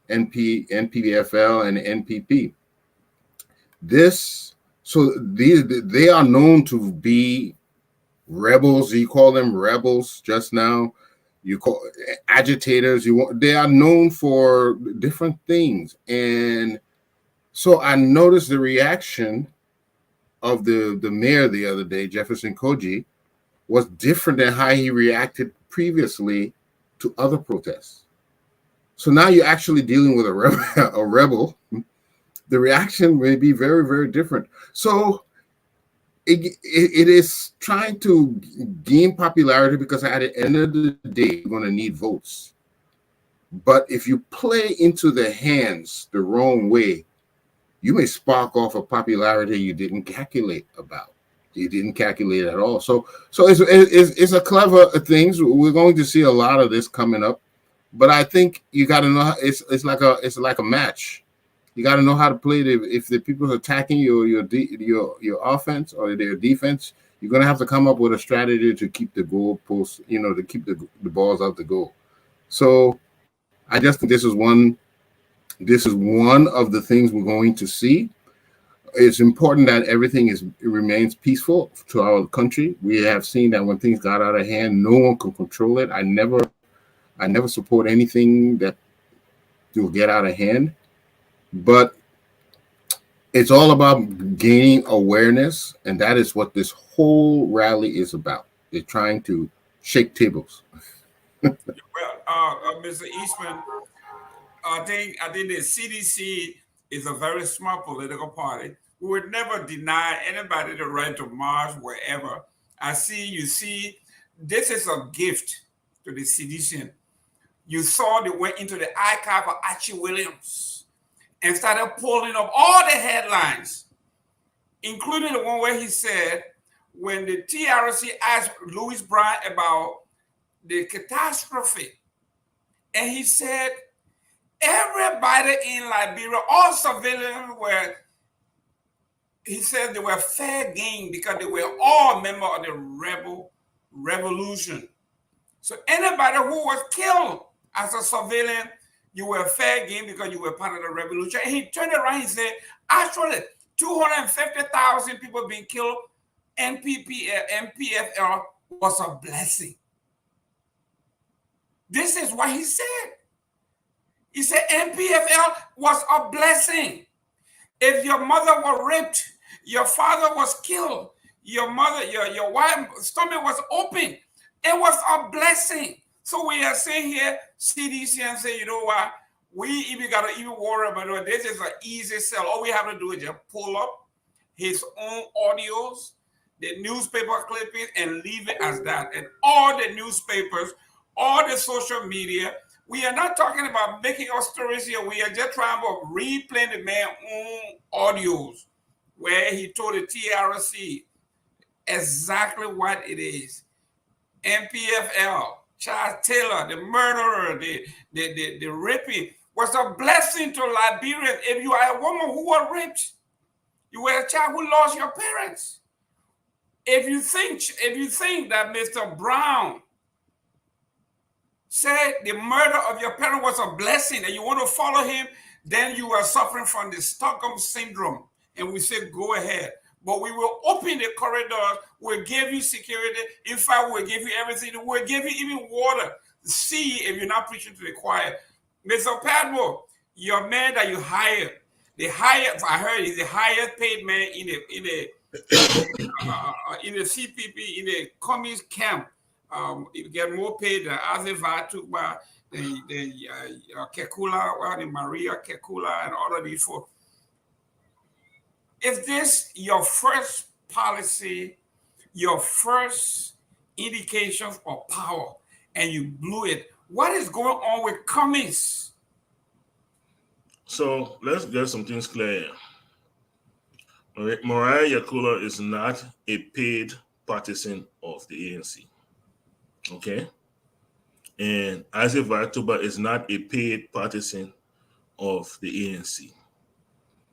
NPFL and NPP. They are known to be rebels. You call them rebels just now. You call agitators. They are known for different things, and so I noticed the reaction of the mayor the other day, Jefferson Koji, was different than how he reacted previously to other protests. So now you're actually dealing with a rebel. The reaction may be very, very different. So it is trying to gain popularity because at the end of the day, you're going to need votes. But if you play into the hands the wrong way, you may spark off a popularity you didn't calculate about. You didn't calculate at all. So it's a clever thing. We're going to see a lot of this coming up. But I think you got to know it's like a match. You got to know how to play it. If the people are attacking your offense or their defense, you're going to have to come up with a strategy to keep the goal post, to keep the balls out the goal. So I just think this is one of the things we're going to see. It's important that everything remains peaceful to our country. We have seen that when things got out of hand, no one can control it. I never support anything that will get out of hand. But it's all about gaining awareness, and that is what this whole rally is about. They're trying to shake tables. Well, Mr. Eastman, I think the CDC is a very smart political party. We would never deny anybody the right to march wherever. You see, this is a gift to the CDC. You saw they went into the archive of Archie Williams and started pulling up all the headlines, including the one where he said, when the TRC asked Louis Brown about the catastrophe, and he said, everybody in Liberia, all civilians he said they were fair game because they were all members of the revolution. So anybody who was killed as a civilian, you were fair game because you were part of the revolution. And he turned around and said, actually, 250,000 people being killed, NPFL was a blessing. This is what he said. He said NPFL was a blessing. If your mother was raped, your father was killed, your wife's stomach was open, it was a blessing. So we are saying here, CDC, and say, you know what? We even got to even worry about it. This is an easy sell. All we have to do is just pull up his own audios, the newspaper clippings, and leave it as that. And all the newspapers, all the social media, we are not talking about making up stories here. We are just trying to replay the man's own audios where he told the TRC exactly what it is. NPFL, Charles Taylor, the murderer, the raping, was a blessing to Liberians. If you are a woman who was raped, you were a child who lost your parents. If you think that Mr. Brown said the murder of your parent was a blessing and you want to follow him, then you are suffering from the Stockholm syndrome. And we say, go ahead. But we will open the corridors. We'll give you security. In fact, we'll give you everything. We'll give you even water. See if you're not preaching to the choir. Mr. Padmo, your man that you hired, I heard he's the highest paid man in the CPP, in the communist camp. You get more paid than Azefa took by the Kekula, the Maria Kekula, and all of these folks. Is this your first policy, your first indications of power, and you blew it? What is going on with Cummings? So let's get some things clear. Maria Yakula is not a paid partisan of the ANC. Okay. And Isaac Vartuba is not a paid partisan of the ANC.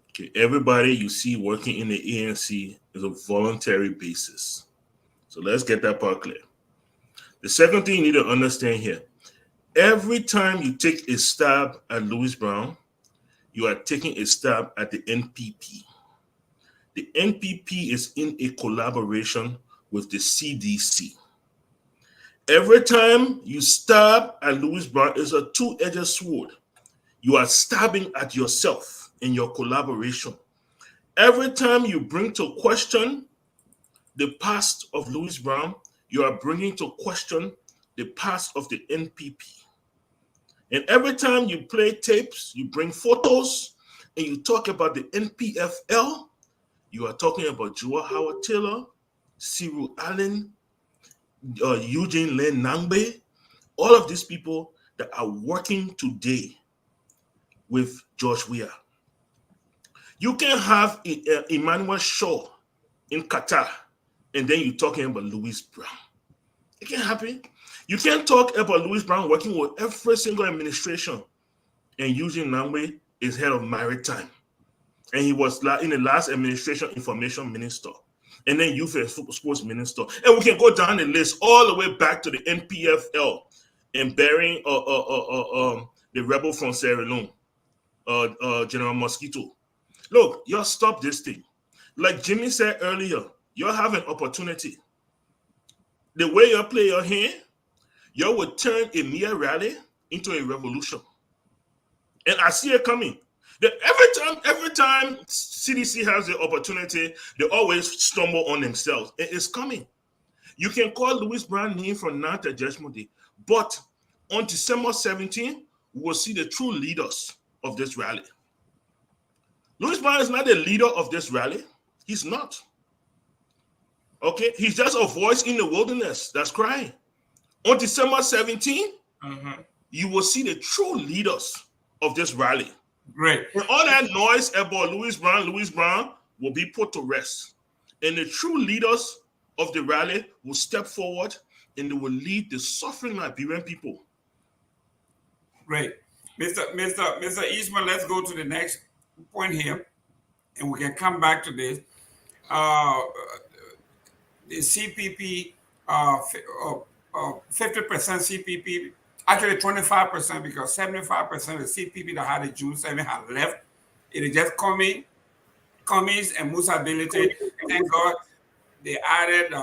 Okay. Everybody you see working in the ANC is a voluntary basis. So let's get that part clear. The second thing you need to understand here, every time you take a stab at Louis Brown, you are taking a stab at the NPP. The NPP is in a collaboration with the CDC. Every time you stab at Louis Brown, it's a two-edged sword. You are stabbing at yourself in your collaboration. Every time you bring to question the past of Louis Brown, you are bringing to question the past of the NPP. And every time you play tapes, you bring photos, and you talk about the NPFL, you are talking about Joa Howard Taylor, Cyril Allen, Eugene Len Nangbe, all of these people that are working today with George Weah. You can have Emmanuel Shaw in Qatar, and then you're talking about Louis Brown. It can't happen. You can't talk about Louis Brown working with every single administration, and Eugene Nangbe is head of maritime, and he was in the last administration information minister, and then youth and sports minister, and we can go down the list all the way back to the NPFL and burying the rebel from Sierra Leone, General Mosquito. Look, y'all stop this thing. Like Jimmy said earlier, y'all have an opportunity. The way y'all play your hand, y'all would turn a mere rally into a revolution. And I see it coming. That every time CDC has the opportunity, they always stumble on themselves. It is coming. You can call Louis Brown name from now to Judgment Day, but on December 17th, we will see the true leaders of this rally. Louis Brown is not the leader of this rally. He's not. Okay? He's just a voice in the wilderness that's crying. On December 17th, you will see the true leaders of this rally. Great. And all that noise about Louis Brown will be put to rest. And the true leaders of the rally will step forward and they will lead the suffering Liberian people. Great. Mr. Eastman, let's go to the next point here, and we can come back to this. The CPP, 50% CPP, actually 25%, because 75% of the CPP that had a June 7 had left. It is just Cummings and Musa Ability. Thank God they added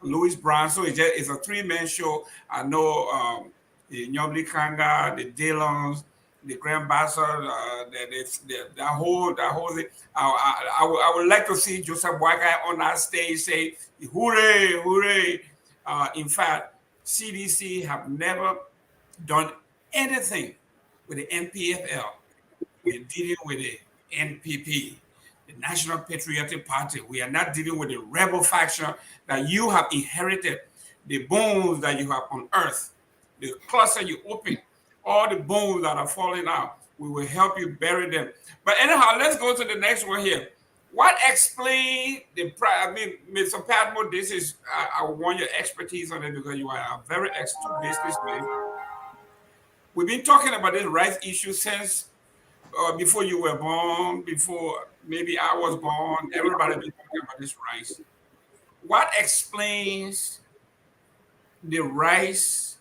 Louis Brown. So it's a three-man show. I know the Nyobli Kanga, the Dillons, the Grand Bastard, that whole thing. I would like to see Joseph Boakai on that stage say, hooray, hooray. In fact, CDC have never done anything with the NPFL. We're dealing with the NPP, the National Patriotic Party. We are not dealing with the rebel faction that you have inherited, the bones that you have unearthed, the cluster you open, all the bones that are falling out. We will help you bury them. But anyhow, let's go to the next one here. What explains the price? I mean, Mr. Padmore, this is, I want your expertise on it because you are a very astute businessman. We've been talking about this rights issue since before you were born, before maybe I was born. Everybody been talking about this rights. What explains the rights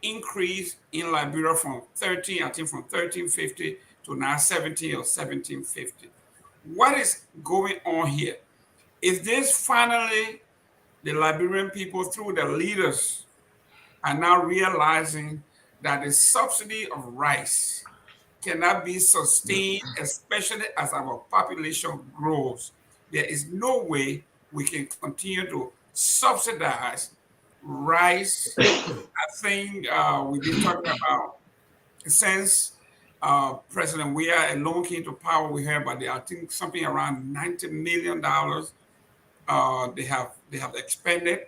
increase in Liberia from 1350 to now 17 or 1750? What is going on here? Is this finally the Liberian people, through the leaders, are now realizing that the subsidy of rice cannot be sustained, especially as our population grows? There is no way we can continue to subsidize rice. I think we've been talking about since President Weah alone came to power. We heard about I think something around $90 million they have expended.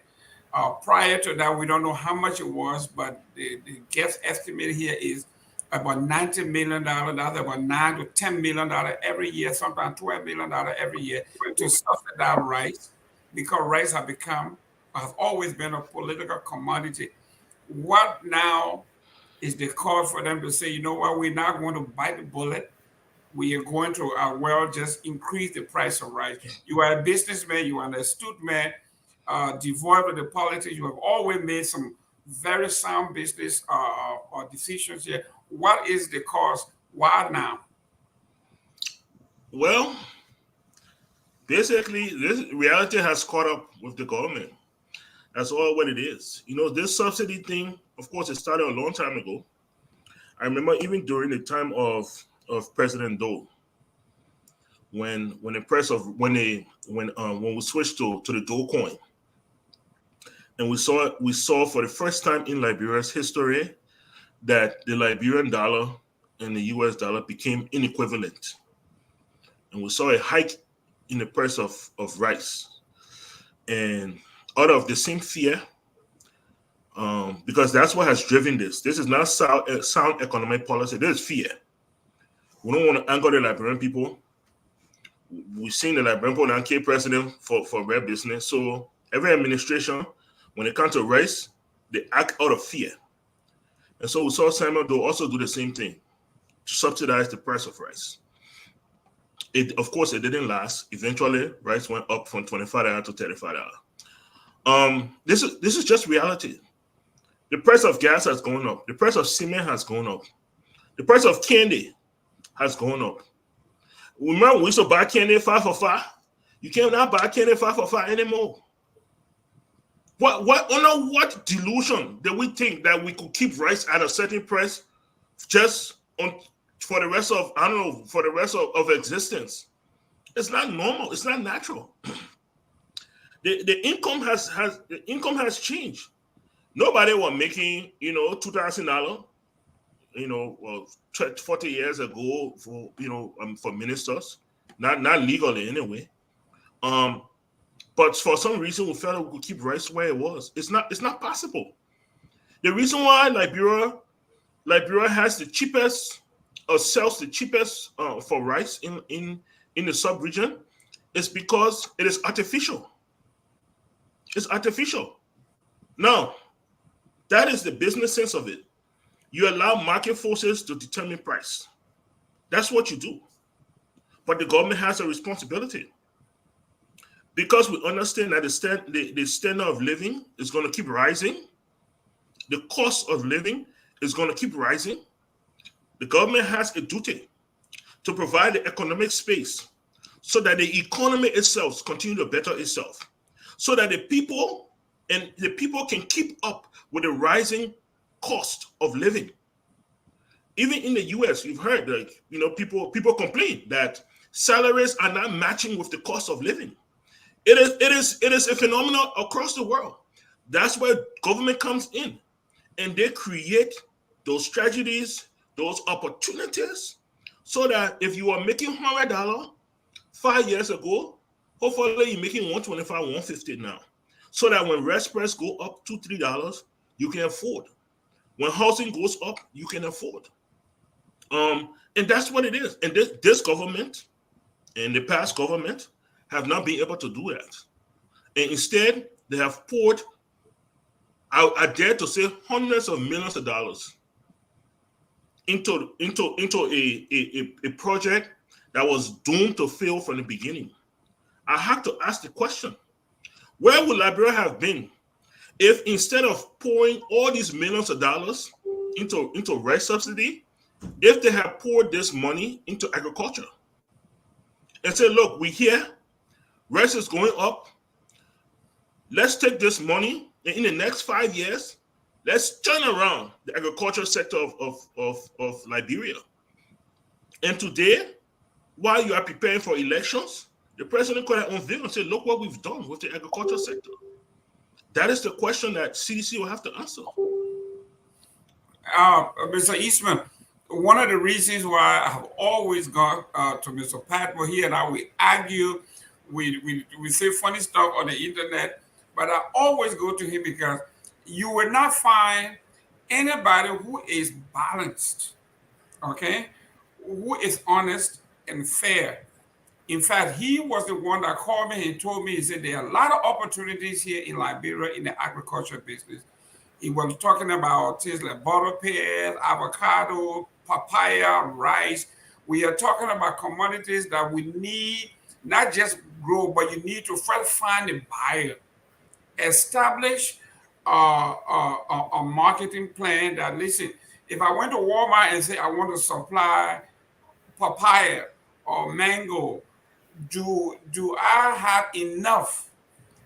Prior to that, we don't know how much it was, but the guess estimate here is about $90 million. That's about $9 to $10 million every year, sometimes $12 million every year to subsidize rice, because rice have become has always been a political commodity. What now is the call for them to say, you know what, we're not going to bite the bullet. We are going to, just increase the price of rice. You are a businessman, you are an astute man, devoid of the politics. You have always made some very sound business or decisions here. What is the cause? Why now? Well, basically, this reality has caught up with the government. That's all what it is. This subsidy thing, of course, it started a long time ago. I remember even during the time of President Doe, when the press of when we switched to the Doe coin, and we saw for the first time in Liberia's history that the Liberian dollar and the US dollar became inequivalent. And we saw a hike in the price of rice. And out of the same fear, because that's what has driven this. This is not sound economic policy. This is fear. We don't want to anger the Liberian people. We've seen the Liberian people not care president for their business. So every administration, when it comes to rice, they act out of fear. And so we saw Samuel Doe also do the same thing to subsidize the price of rice. Of course, it didn't last. Eventually, rice went up from $25 to $35. This is just reality. The price of gas has gone up. The price of cement has gone up. The price of candy has gone up. Remember, we used to buy candy 5 for 5. You cannot buy candy 5 for 5 anymore. Under what delusion did we think that we could keep rice at a certain price just for the rest of existence? It's not normal. It's not natural. The income has changed. Nobody was making $2,000 40 years ago for ministers, not legally anyway. But for some reason we felt we could keep rice where it was. It's not possible. The reason why Liberia has the cheapest or sells the cheapest for rice in the sub-region is because it is artificial. It's artificial. Now, that is the business sense of it. You allow market forces to determine price. That's what you do. But the government has a responsibility. Because we understand that the standard of living is going to keep rising, the cost of living is going to keep rising, the government has a duty to provide the economic space so that the economy itself continue to better itself, so that the people can keep up with the rising cost of living. Even in the US, you've heard people complain that salaries are not matching with the cost of living. It is a phenomenon across the world. That's where government comes in, and they create those tragedies, those opportunities, so that if you are making $100 5 years ago, hopefully you're making $125, $150 now. So that when rest price go up $2, $3, you can afford. When housing goes up, you can afford. And that's what it is. And this government and the past government have not been able to do that. And instead, they have poured, I dare to say, hundreds of millions of dollars into a project that was doomed to fail from the beginning. I have to ask the question, where would Liberia have been if instead of pouring all these millions of dollars into rice subsidy, if they had poured this money into agriculture and said, look, we here, rice is going up. Let's take this money and in the next 5 years, let's turn around the agricultural sector of Liberia. And today, while you are preparing for elections, the president could have unveiled and said, look what we've done with the agricultural sector. That is the question that CDC will have to answer. Mr. Eastman, one of the reasons why I have always gone to Mr. Patmore, he and I, we argue, we say funny stuff on the internet, but I always go to him because you will not find anybody who is balanced, okay, who is honest and fair, In fact, he was the one that called me and told me, he said, there are a lot of opportunities here in Liberia in the agriculture business. He was talking about things like butter pears, avocado, papaya, rice. We are talking about commodities that we need not just grow, but you need to first find a buyer, establish a marketing plan that, listen, if I went to Walmart and say I want to supply papaya or mango, do I have enough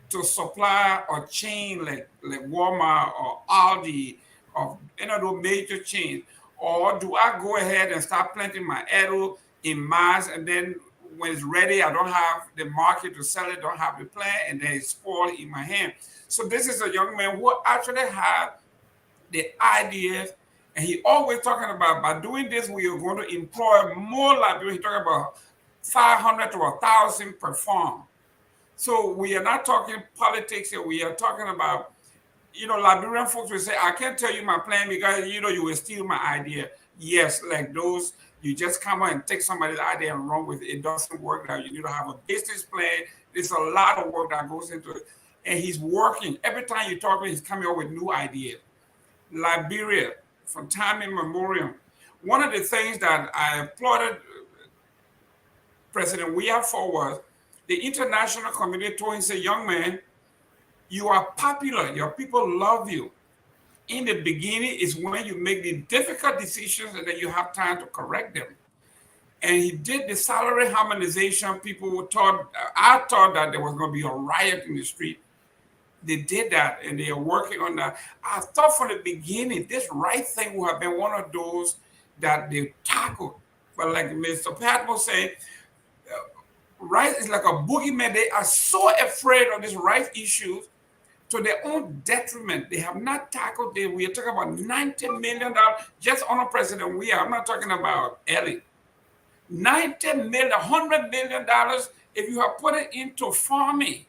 to supply a chain like Walmart or Aldi or any of those major chains? Or do I go ahead and start planting my arrow in mass, and then when it's ready, I don't have the market to sell it, don't have the plant, and then it's spoiled in my hand. So this is a young man who actually had the ideas, and he always talking about, by doing this, we are going to employ more Liberians. He talking about 500 to 1,000 per farm. So we are not talking politics here. We are talking about, Liberian folks will say, I can't tell you my plan because, you will steal my idea. Yes, like those, you just come out and take somebody's idea and run with it. It doesn't work now. You need to have a business plan. There's a lot of work that goes into it. And he's working. Every time you talk to him, he's coming up with new ideas. Liberia, from time immemorial, one of the things that I applauded President Weah for was the international community told him, say, young man, you are popular. Your people love you. In the beginning is when you make the difficult decisions and then you have time to correct them. And he did the salary harmonization. People thought, I thought that there was going to be a riot in the street. They did that, and they are working on that. I thought from the beginning, this right thing would have been one of those that they tackled. But like Mr. Patmo said, rice is like a boogeyman. They are so afraid of these rice issues to their own detriment. They have not tackled it. We are talking about $90 million just on a president. I'm not talking about Ellie. $90 million, $100 million if you have put it into farming.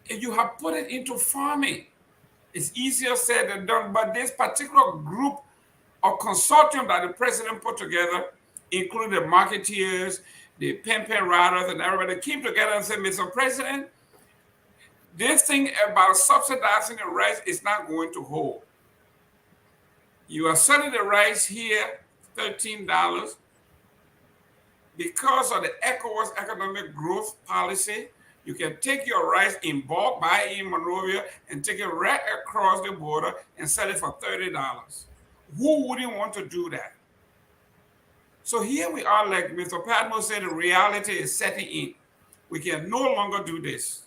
If you have put it into farming, it's easier said than done. But this particular group of consortium that the president put together, including the marketeers, the pen writers, and everybody, came together and said, Mr. President, this thing about subsidizing the rice is not going to hold. You are selling the rice here, $13, because of the ECOWAS economic growth policy. You can take your rice in bulk, buy it in Monrovia, and take it right across the border and sell it for $30. Who wouldn't want to do that? So here we are, like Mr. Padmo said, the reality is setting in. We can no longer do this.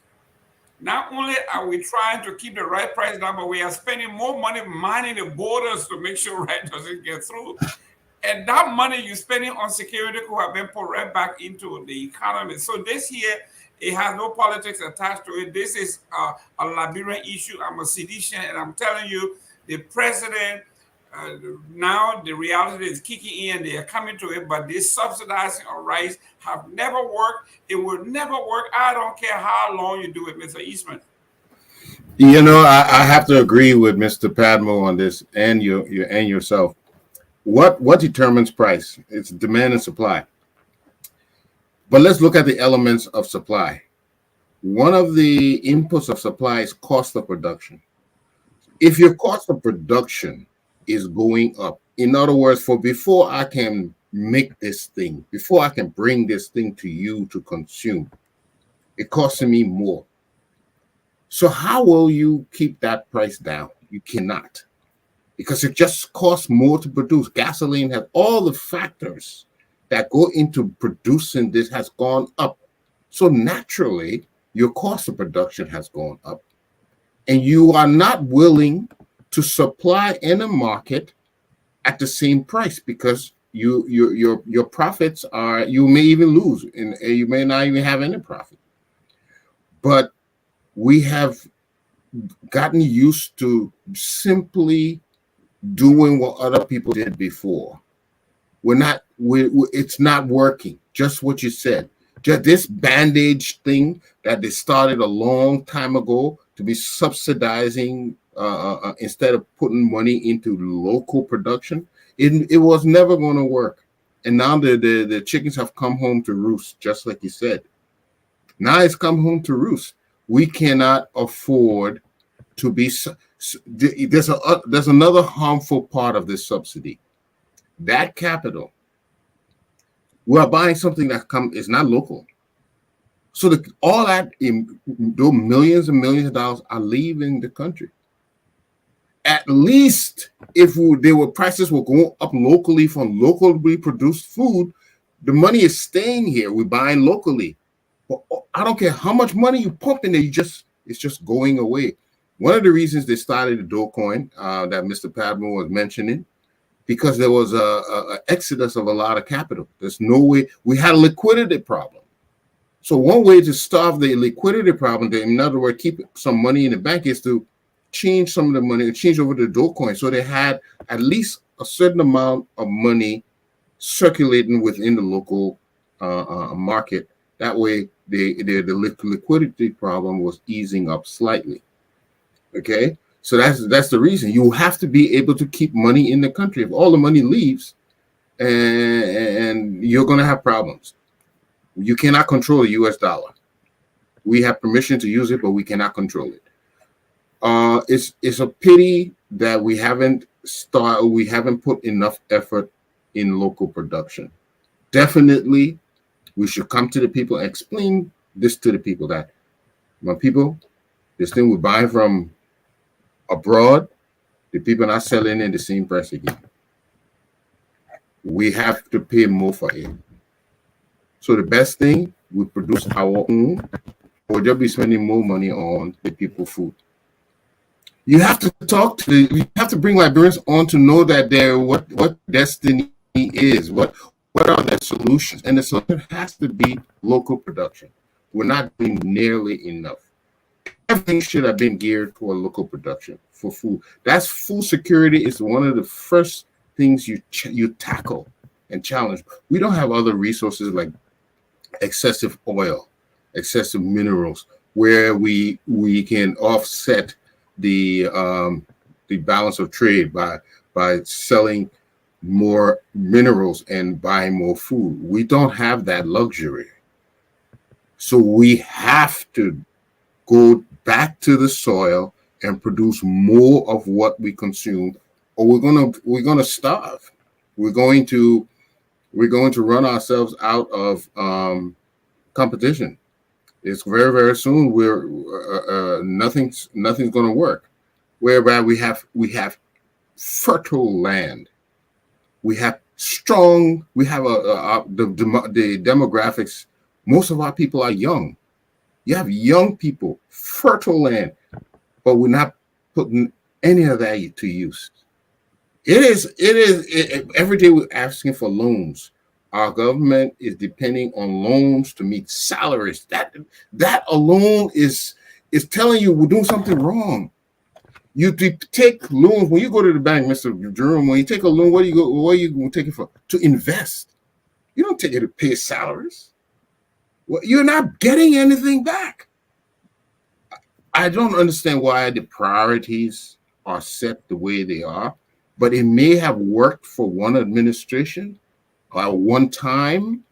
Not only are we trying to keep the right price down, but we are spending more money mining the borders to make sure right doesn't get through. And that money you're spending on security could have been put right back into the economy. So this year, it has no politics attached to it. This is a Liberian issue. I'm a seditious, and I'm telling you, the president, now the reality is kicking in. They are coming to it, but this subsidizing of rice have never worked. It will never work. I don't care how long you do it, Mr. Eastman. I have to agree with Mr. Padmo on this, and you and yourself. What determines price? It's demand and supply. But let's look at the elements of supply. One of the inputs of supply is cost of production. If your cost of production is going up, in other words, before I can make this thing, before I can bring this thing to you to consume, it costs me more. So how will you keep that price down? You cannot, because it just costs more to produce. Gasoline has all the factors that go into producing this has gone up. So naturally, your cost of production has gone up. And you are not willing to supply in a market at the same price, because your profits are, you may even lose, and you may not even have any profit. But we have gotten used to simply doing what other people did before. It's not working. Just what you said. Just this bandage thing that they started a long time ago to be subsidizing instead of putting money into local production. It was never going to work. and now the chickens have come home to roost, just like you said. Now it's come home to roost. We cannot afford to be. There's another harmful part of this subsidy. That capital, we are buying something that is not local. So all that, those millions and millions of dollars are leaving the country. At least if prices were going up locally from locally produced food, the money is staying here. We're buying locally. But I don't care how much money you pump in there, it's just going away. One of the reasons they started the Dogecoin that Mr. Padmore was mentioning, because there was a exodus of a lot of capital. There's no way. We had a liquidity problem. So one way to solve the liquidity problem, in other words, keep some money in the bank, is to change some of the money, change over to Dogecoin. So they had at least a certain amount of money circulating within the local market. That way, the liquidity problem was easing up slightly. Okay, so that's the reason. You have to be able to keep money in the country. If all the money leaves, and you're going to have problems. You cannot control the U.S. dollar. We have permission to use it, but we cannot control it. It's a pity that we haven't put enough effort in local production. Definitely, we should come to the people and explain this to the people, that my people, this thing we're buying from abroad, the people are not selling in the same price again. We have to pay more for it. So the best thing, we produce our own, or just be spending more money on the people food. You have to you have to bring librarians on to know that what destiny is, what are the solutions, and the solution has to be local production. We're not doing nearly enough. Everything should have been geared toward local production for food. That's food security is one of the first things you tackle and challenge. We don't have other resources like excessive oil, excessive minerals, where we can offset the balance of trade by selling more minerals and buying more food. We don't have that luxury. So we have to go back to the soil and produce more of what we consume, or we're gonna starve. We're going to run ourselves out of competition. It's very, very soon. Nothing's going to work. Whereby we have fertile land. We have the demographics. Most of our people are young. You have young people, fertile land, but we're not putting any of that to use. It is every day we're asking for loans. Our government is depending on loans to meet salaries. That alone is telling you we're doing something wrong. You take loans when you go to the bank, Mr. Jerome. When you take a loan, what are you going to take it for? To invest. You don't take it to pay salaries. Well, you're not getting anything back. I don't understand why the priorities are set the way they are, but it may have worked for one administration or one time,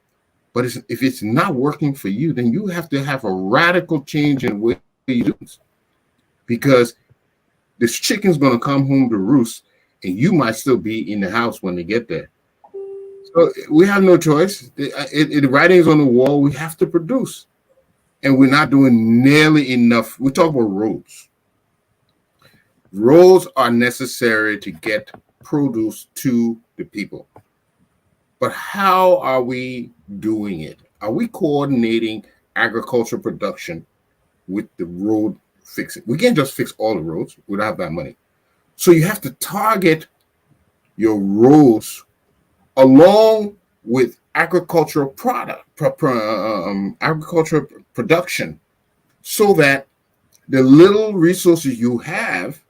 but if it's not working for you, then you have to have a radical change in the way you do it, because this chicken's going to come home to roost, and you might still be in the house when they get there. So we have no choice. The writing's on the wall. We have to produce, and we're not doing nearly enough. We talk about roads. Roads are necessary to get produce to the people. But how are we doing it? Are we coordinating agricultural production with the road fixing? We can't just fix all the roads. We don't have that money. So you have to target your roads along with agricultural agricultural production, so that the little resources you have,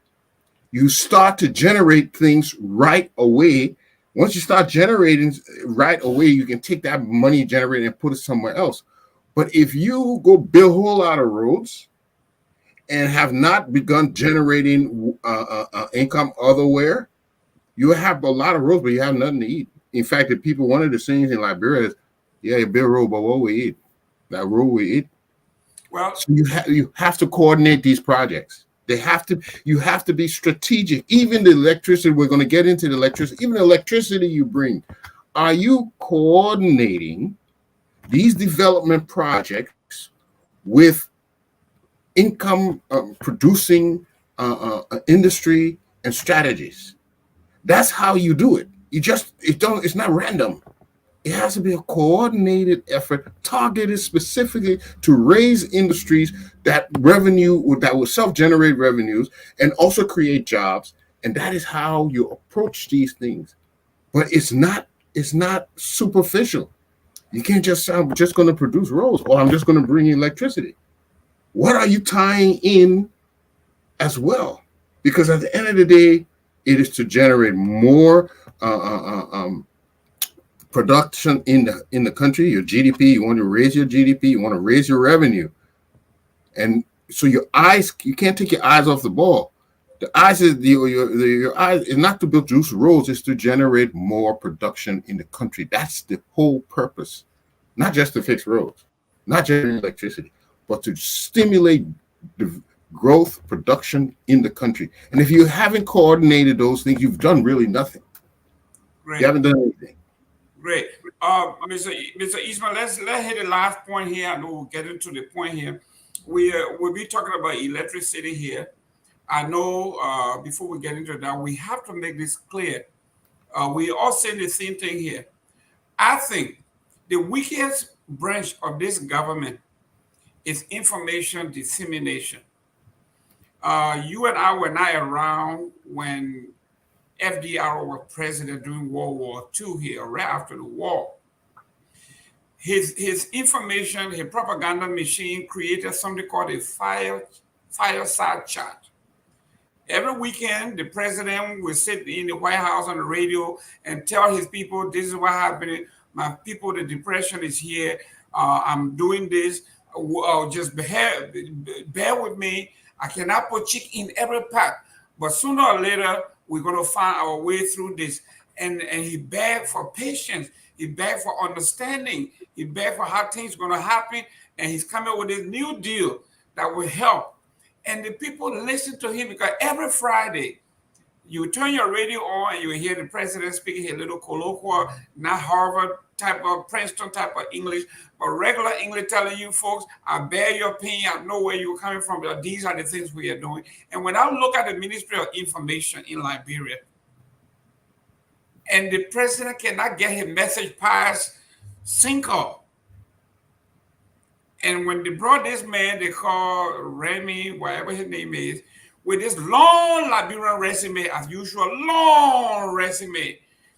you start to generate things right away. Once you start generating right away, you can take that money generated and put it somewhere else. But if you go build a whole lot of roads and have not begun generating income otherwhere, you have a lot of roads, but you have nothing to eat. In fact, the people, one of the things in Liberia is, yeah, you build road, but what we eat, that road we eat. Well, So you have to coordinate these projects. You have to be strategic. Even the electricity, we're going to get into the electricity. Even the electricity you bring, are you coordinating these development projects with income producing industry and strategies? That's how you do it. It's not random. It has to be a coordinated effort targeted specifically to raise industries that will self-generate revenues and also create jobs. And that is how you approach these things. But it's not superficial. You can't just say, I'm just going to produce roads or I'm just going to bring electricity. What are you tying in as well? Because at the end of the day, it is to generate more production in the country, your GDP. You want to raise your GDP, you want to raise your revenue. And so you can't take your eyes off the ball. The eyes is your eyes is not to build juice roads, it's to generate more production in the country. That's the whole purpose. Not just to fix roads, not just electricity, but to stimulate the growth production in the country. And if you haven't coordinated those things, you've done really nothing. great. You haven't done anything. Great. Mr. Eastman, let's hit the last point here, and we'll get into the point here. We'll be talking about electricity here. I know before we get into that, we have to make this clear. We all saying the same thing here. I think the weakest branch of this government is information dissemination. You and I were not around when FDR was president during World War II here, right after the war. His information, his propaganda machine created something called a fireside chat. Every weekend, the president will sit in the White House on the radio and tell his people, this is what happened. My people, the depression is here. I'm doing this. Just bear with me. I cannot put chick in every pot. But sooner or later, we're going to find our way through this. And he begged for patience. He begged for understanding. He begged for how things are going to happen. And he's coming with this new deal that will help. And the people listen to him because every Friday, you turn your radio on and you hear the president speaking a little colloquial, not Harvard type of Princeton type of English, but regular English telling you folks, I bear your pain, I know where you're coming from, but these are the things we are doing. And when I look at the Ministry of Information in Liberia, and the president cannot get his message past Cinco. And when they brought this man, they call Remy, whatever his name is, with this long Liberian resume, as usual, long resume,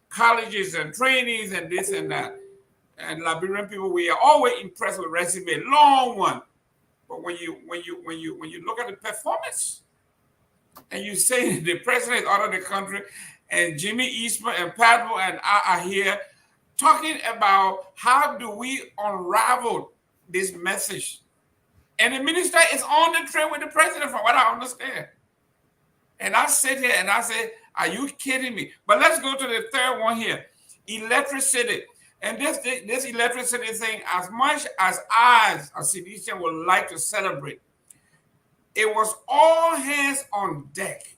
colleges and trainings and this and that. And Liberian people, we are always impressed with resume, long one. But when you look at the performance, and you say the president is out of the country, and Jimmy Eastman and Padmo and I are here talking about how do we unravel this message. And the minister is on the train with the president, from what I understand. And I sit here and I say, are you kidding me? But let's go to the third one here. Electricity. And this electricity thing, as much as I, as Cedician, would like to celebrate, it was all hands on deck.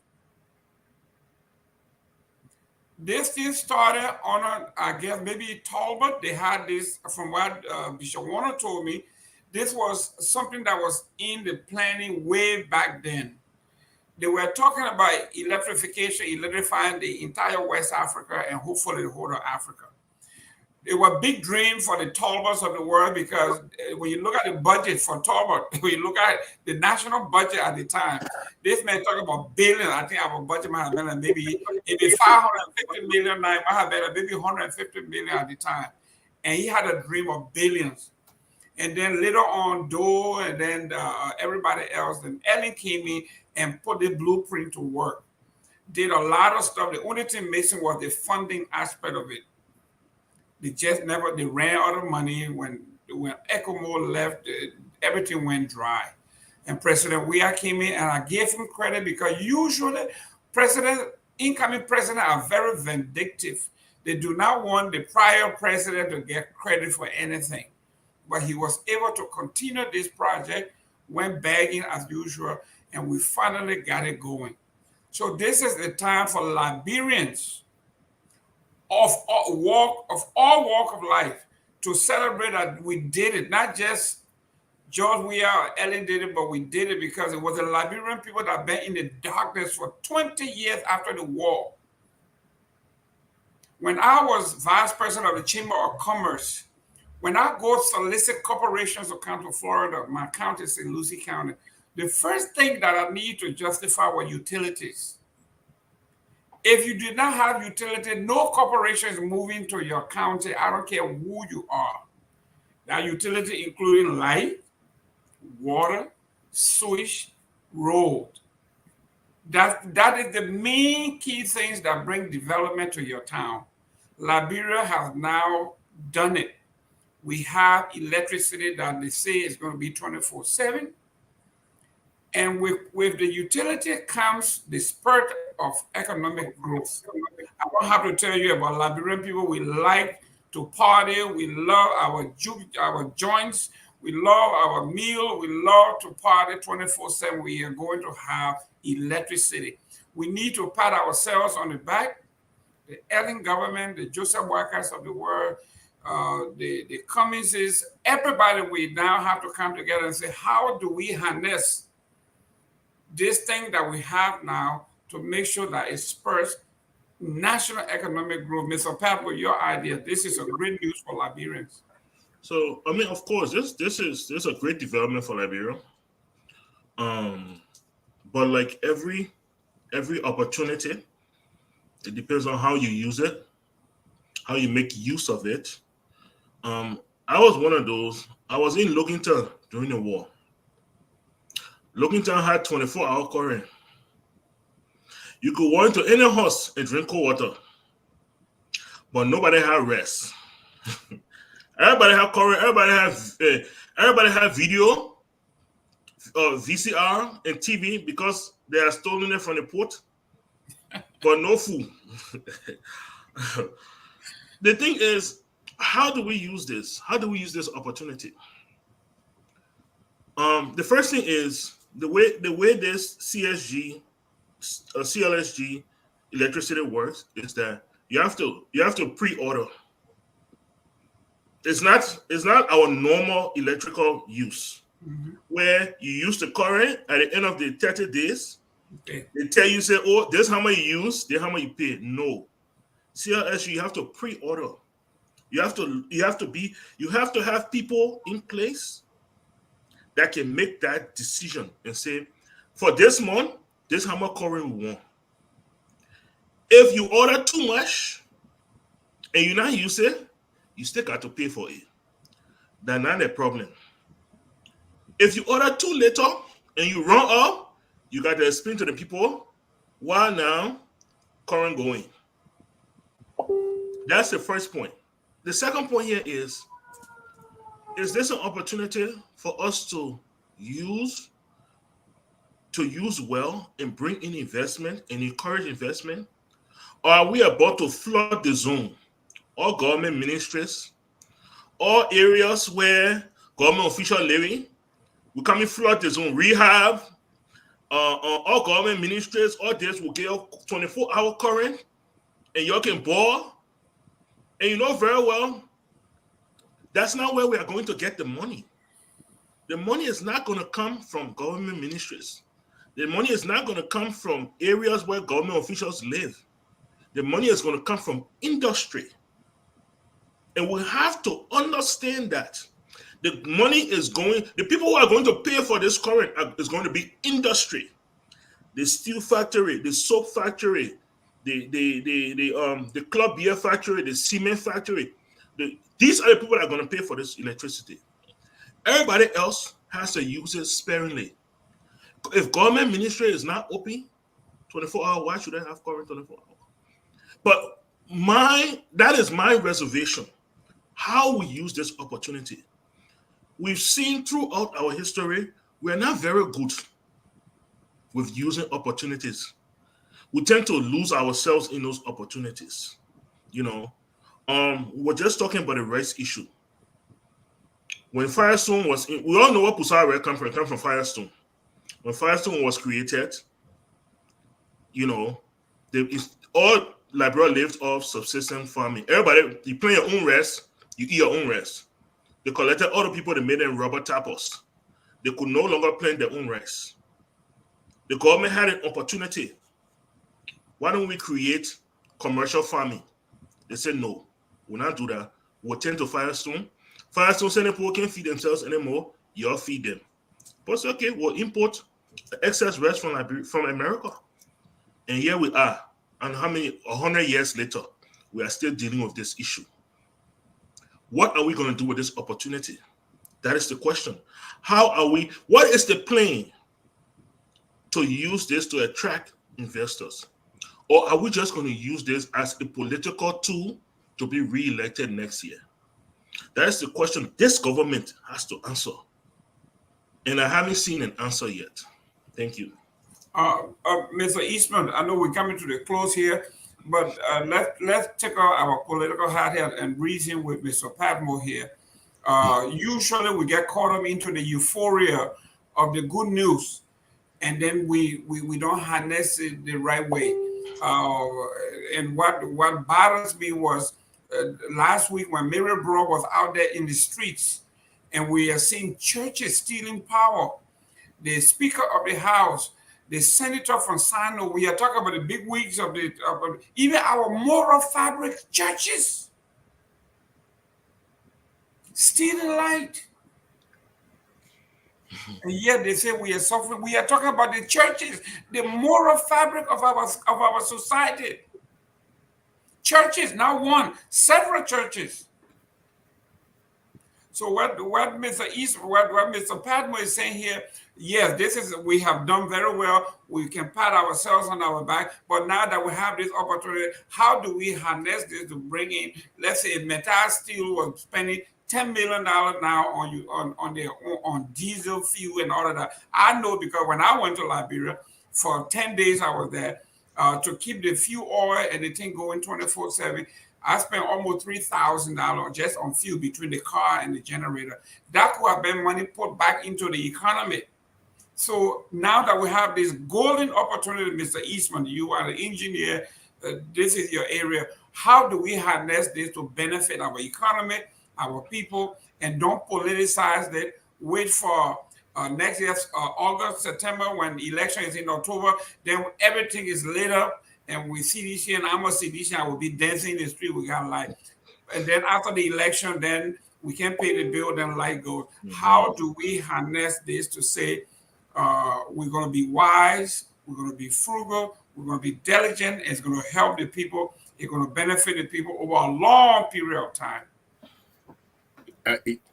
This thing started on, I guess, maybe Talbot. They had this, from what Bishop Warner told me, this was something that was in the planning way back then. They were talking about electrification, electrifying the entire West Africa and hopefully the whole of Africa. It was a big dream for the Talbots of the world because when you look at the budget for Talbot, when you look at the national budget at the time, this man talking about billion. I think our budget might have been maybe 550 million now, it might have been maybe 150 million at the time. And he had a dream of billions. And then later on, Doe and then everybody else, then Ellen came in and put the blueprint to work. Did a lot of stuff. The only thing missing was the funding aspect of it. They ran out of money when ECOMO left, everything went dry. And President Weah came in, and I gave him credit because usually incoming presidents are very vindictive. They do not want the prior president to get credit for anything. But he was able to continue this project, went begging as usual, and we finally got it going. So this is the time for Liberians of all walk of life to celebrate that we did it. Not just George Weah or Ellen did it, but we did it because it was the Liberian people that been in the darkness for 20 years after the war. When I was vice president of the Chamber of Commerce, when I go solicit corporations to come to Florida, my county is in Lucy County, the first thing that I need to justify were utilities. If you did not have utility, no corporation is moving to your county. I don't care who you are. That utility including light, water, sewage, road. That is the main key things that bring development to your town. Liberia has now done it. We have electricity that they say is going to be 24/7. And with the utility comes the spirit of economic growth. I don't have to tell you about Liberian people. We like to party. We love our joints. We love our meal. We love to party 24/7. We are going to have electricity. We need to pat ourselves on the back. The Ellen government, the Joseph Workers of the world, the Cumminses, everybody, we now have to come together and say, how do we harness this thing that we have now to make sure that it spurs national economic growth? Mr. Pat, with your idea, this is a great news for Liberians. So, I mean, of course, this is a great development for Liberia. But like every opportunity, it depends on how you use it, how you make use of it. I was one of those. I was in Loganton during the war. Loganton had 24-hour current. You could walk into any house and drink cold water, but nobody had rest. Everybody had current. Everybody had video, VCR, and TV because they are stolen it from the port, but no food. The thing is, how do we use this? How do we use this opportunity? The first thing is the way this CLSG electricity works is that you have to pre-order. It's not our normal electrical use where you use the current at the end of the 30 days. Okay. They tell you, say, oh, this is how much you use, this is how much you pay. No. CLSG, you have to pre-order. You have to have people in place that can make that decision and say, for this month, this is how much current we want. If you order too much and you not use it, you still got to pay for it. That's not a problem. If you order too little and you run up, you got to explain to the people why now current going. That's the first point. The second point here is this an opportunity for us to use well and bring in investment and encourage investment? Or are we about to flood the zone? All government ministries, all areas where government officials living, we come and flood the zone. Rehab, all government ministries, all this will give 24-hour current, and you can ball. And you know very well, that's not where we are going to get the money. The money is not going to come from government ministries. The money is not going to come from areas where government officials live. The money is going to come from industry. And we have to understand that the money is going, the people who are going to pay for this current is going to be industry. The steel factory, the soap factory, the club beer factory, the cement factory. These are the people that are going to pay for this electricity. Everybody else has to use it sparingly. If government ministry is not open 24 hours, why should I have current 24 hours? But that is my reservation. How we use this opportunity. We've seen throughout our history, we're not very good with using opportunities. We tend to lose ourselves in those opportunities. You know, we're just talking about the rice issue. When Firestone was, we all know what Pusara Red come from. It come from Firestone. When Firestone was created, you know, all Liberia lived off subsistence farming. Everybody, you plant your own rice, you eat your own rice. They collected all the people that made them rubber tappers. They could no longer plant their own rice. The government had an opportunity. Why don't we create commercial farming? They said no, we'll not do that. We'll tend to Firestone. Firestone saying people can't feed themselves anymore. Y'all feed them. But it's okay, we'll import excess rice from America. And here we are. And how many 100 years later, we are still dealing with this issue. What are we going to do with this opportunity? That is the question. What is the plan to use this to attract investors? Or are we just going to use this as a political tool to be re-elected next year? That is the question this government has to answer. And I haven't seen an answer yet. Thank you. Mr. Eastman, I know we're coming to the close here, but let's take out our political hat here and reason with Mr. Padmore here. Usually we get caught up into the euphoria of the good news, and then we don't harness it the right way. And what bothers me was last week when Mary Bro was out there in the streets, and we are seeing churches stealing power. The Speaker of the House, the senator from Sino, we are talking about the big wigs of even our moral fabric churches stealing light. And yet they say we are suffering. We are talking about the churches, the moral fabric of our society. Churches, not one, several churches. So what Mr. Padmore is saying here, yes, we have done very well. We can pat ourselves on our back, but now that we have this opportunity, how do we harness this to bring in? Let's say Metal Steel was spending $10 million now on diesel fuel and all of that. I know because when I went to Liberia for 10 days, I was there to keep the fuel oil and the thing going 24/7. I spent almost $3,000 just on fuel between the car and the generator. That could have been money put back into the economy. So now that we have this golden opportunity, Mr. Eastman, you are the engineer, this is your area. How do we harness this to benefit our economy, our people, and don't politicize it? Wait for next year's August, September, when election is in October, then everything is lit up. And we see this year, and I'm a CDC, I will be dancing in the street. We got light. And then after the election, then we can't pay the bill, then light goes. Mm-hmm. How do we harness this to say we're going to be wise, we're going to be frugal, we're going to be diligent, and it's going to help the people, it's going to benefit the people over a long period of time?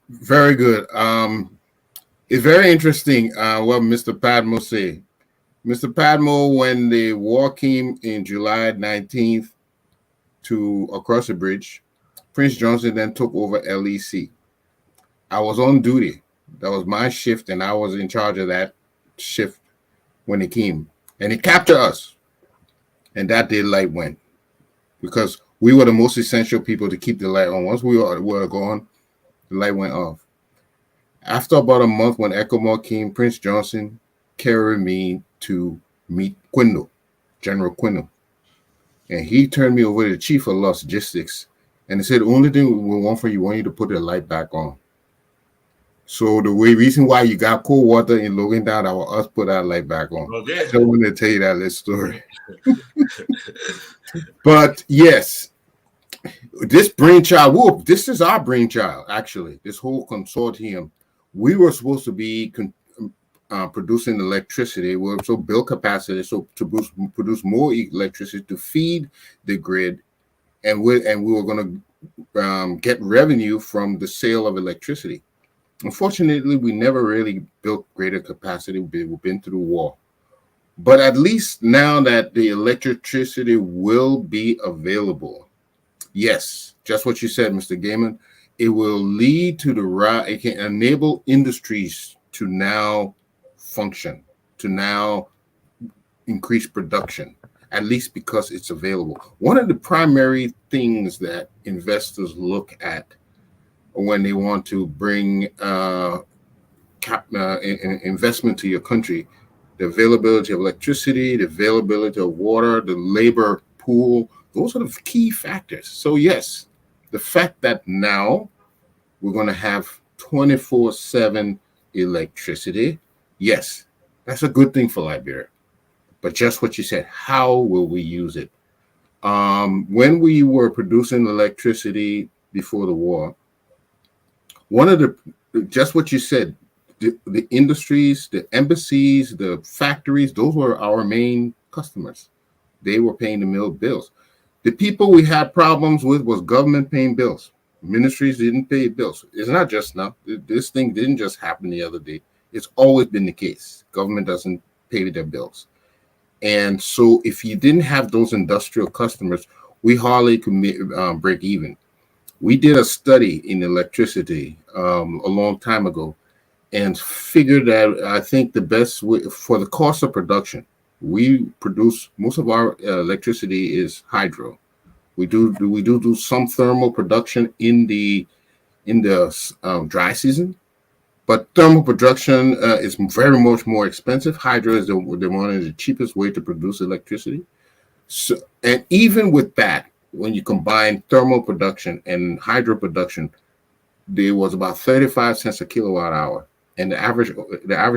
Very good. It's very interesting what Mr. Padmore said. Mr. Padmore, when the war came in July 19th to across the bridge, Prince Johnson then took over LEC. I was on duty. That was my shift, and I was in charge of that shift when it came. And it captured us. And that day light went. Because we were the most essential people to keep the light on. Once we were gone, the light went off. After about a month, when ECOMOG came, Prince Johnson carried me to meet Quindle, General Quindle. And he turned me over to the chief of logistics. And he said, the only thing we want from you, we want you to put the light back on. So the reason why you got cold water in Logantown, that was us put our light back on. Okay. I don't want to tell you that little story. But yes, this brainchild, this is our brainchild, actually, this whole consortium. We were supposed to be producing electricity. We also build capacity so to produce more electricity to feed the grid, and we were going to get revenue from the sale of electricity. Unfortunately, we never really built greater capacity. We've been through war, but at least now that the electricity will be available, yes, just what you said, Mr. Gaiman, it will lead to it can enable industries to now function, to now increase production. at least because it's available. One of the primary things that investors look at when they want to bring investment to your country, the availability of electricity, the availability of water, the labor pool, those are the key factors. So yes, the fact that now we're going to have 24/7 electricity, yes, that's a good thing for Liberia. But just what you said, how will we use it? When we were producing electricity before the war, one of the, just what you said, the industries, the embassies, the factories, those were our main customers. They were paying the mill bills. The people we had problems with was government paying bills. Ministries didn't pay bills. It's not just now. This thing didn't just happen the other day. It's always been the case. Government doesn't pay their bills. And so if you didn't have those industrial customers, we hardly could break even. We did a study in electricity a long time ago and figured that I think the best way for the cost of production, we produce most of our electricity is hydro. We do some thermal production in the dry season, but thermal production is very much more expensive. Hydro is the one of the cheapest way to produce electricity. So, and even with that, when you combine thermal production and hydro production, there was about 35 cents a kilowatt hour, and the average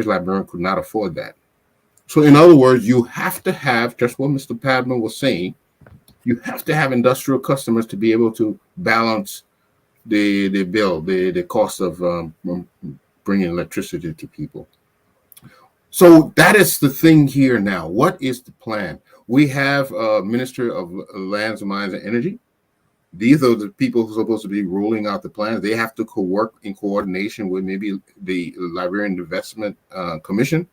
Liberian could not afford that. So, in other words, you have to have just what Mr. Padman was saying. You have to have industrial customers to be able to balance the bill, the cost of bringing electricity to people. So that is the thing here now. What is the plan? We have a Minister of Lands, Mines, and Energy. These are the people who are supposed to be rolling out the plans. They have to work in coordination with maybe the Liberian Investment Commission,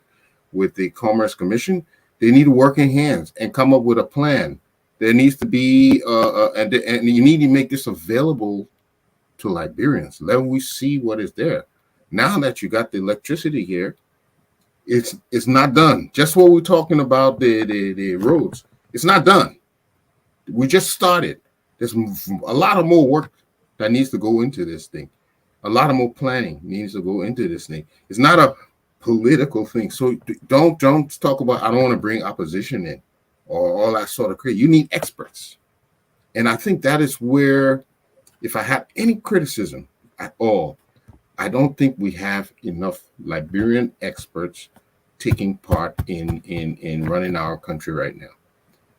with the Commerce Commission. They need to work in hands and come up with a plan. There needs to be, and you need to make this available to Liberians. Let we see what is there. Now that you got the electricity here, it's not done. Just what we're talking about, the roads, it's not done. We just started. There's a lot of more work that needs to go into this thing. A lot of more planning needs to go into this thing. It's not a political thing. So don't talk about, I don't want to bring opposition in or all that sort of crap. You need experts. And I think that is where, if I have any criticism at all, I don't think we have enough Liberian experts taking part in running our country right now.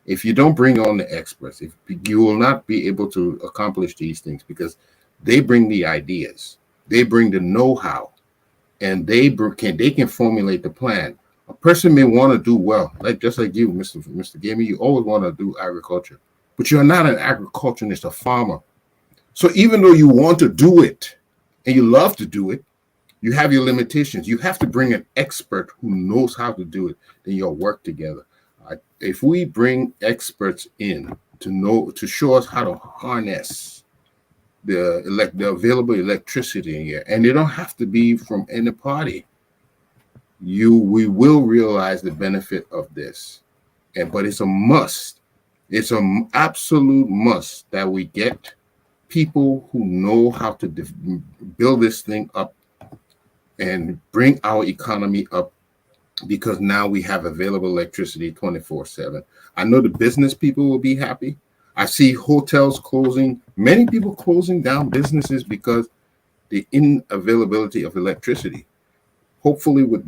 If you don't bring on the experts, if you will not be able to accomplish these things, because they bring the ideas, they bring the know-how, and they can formulate the plan. A person may want to do well, just like you, Mr. Gamey, you always want to do agriculture, but you're not an agriculturist, a farmer. So even though you want to do it and you love to do it, you have your limitations. You have to bring an expert who knows how to do it. Then you'll work together. If we bring experts in to show us how to harness the available electricity in here, and they don't have to be from any party, we will realize the benefit of this. But it's a must. It's an absolute must that we get people who know how to build this thing up and bring our economy up, because now we have available electricity 24/7. I know the business people will be happy. I see hotels closing, many people closing down businesses because the inavailability of electricity. Hopefully with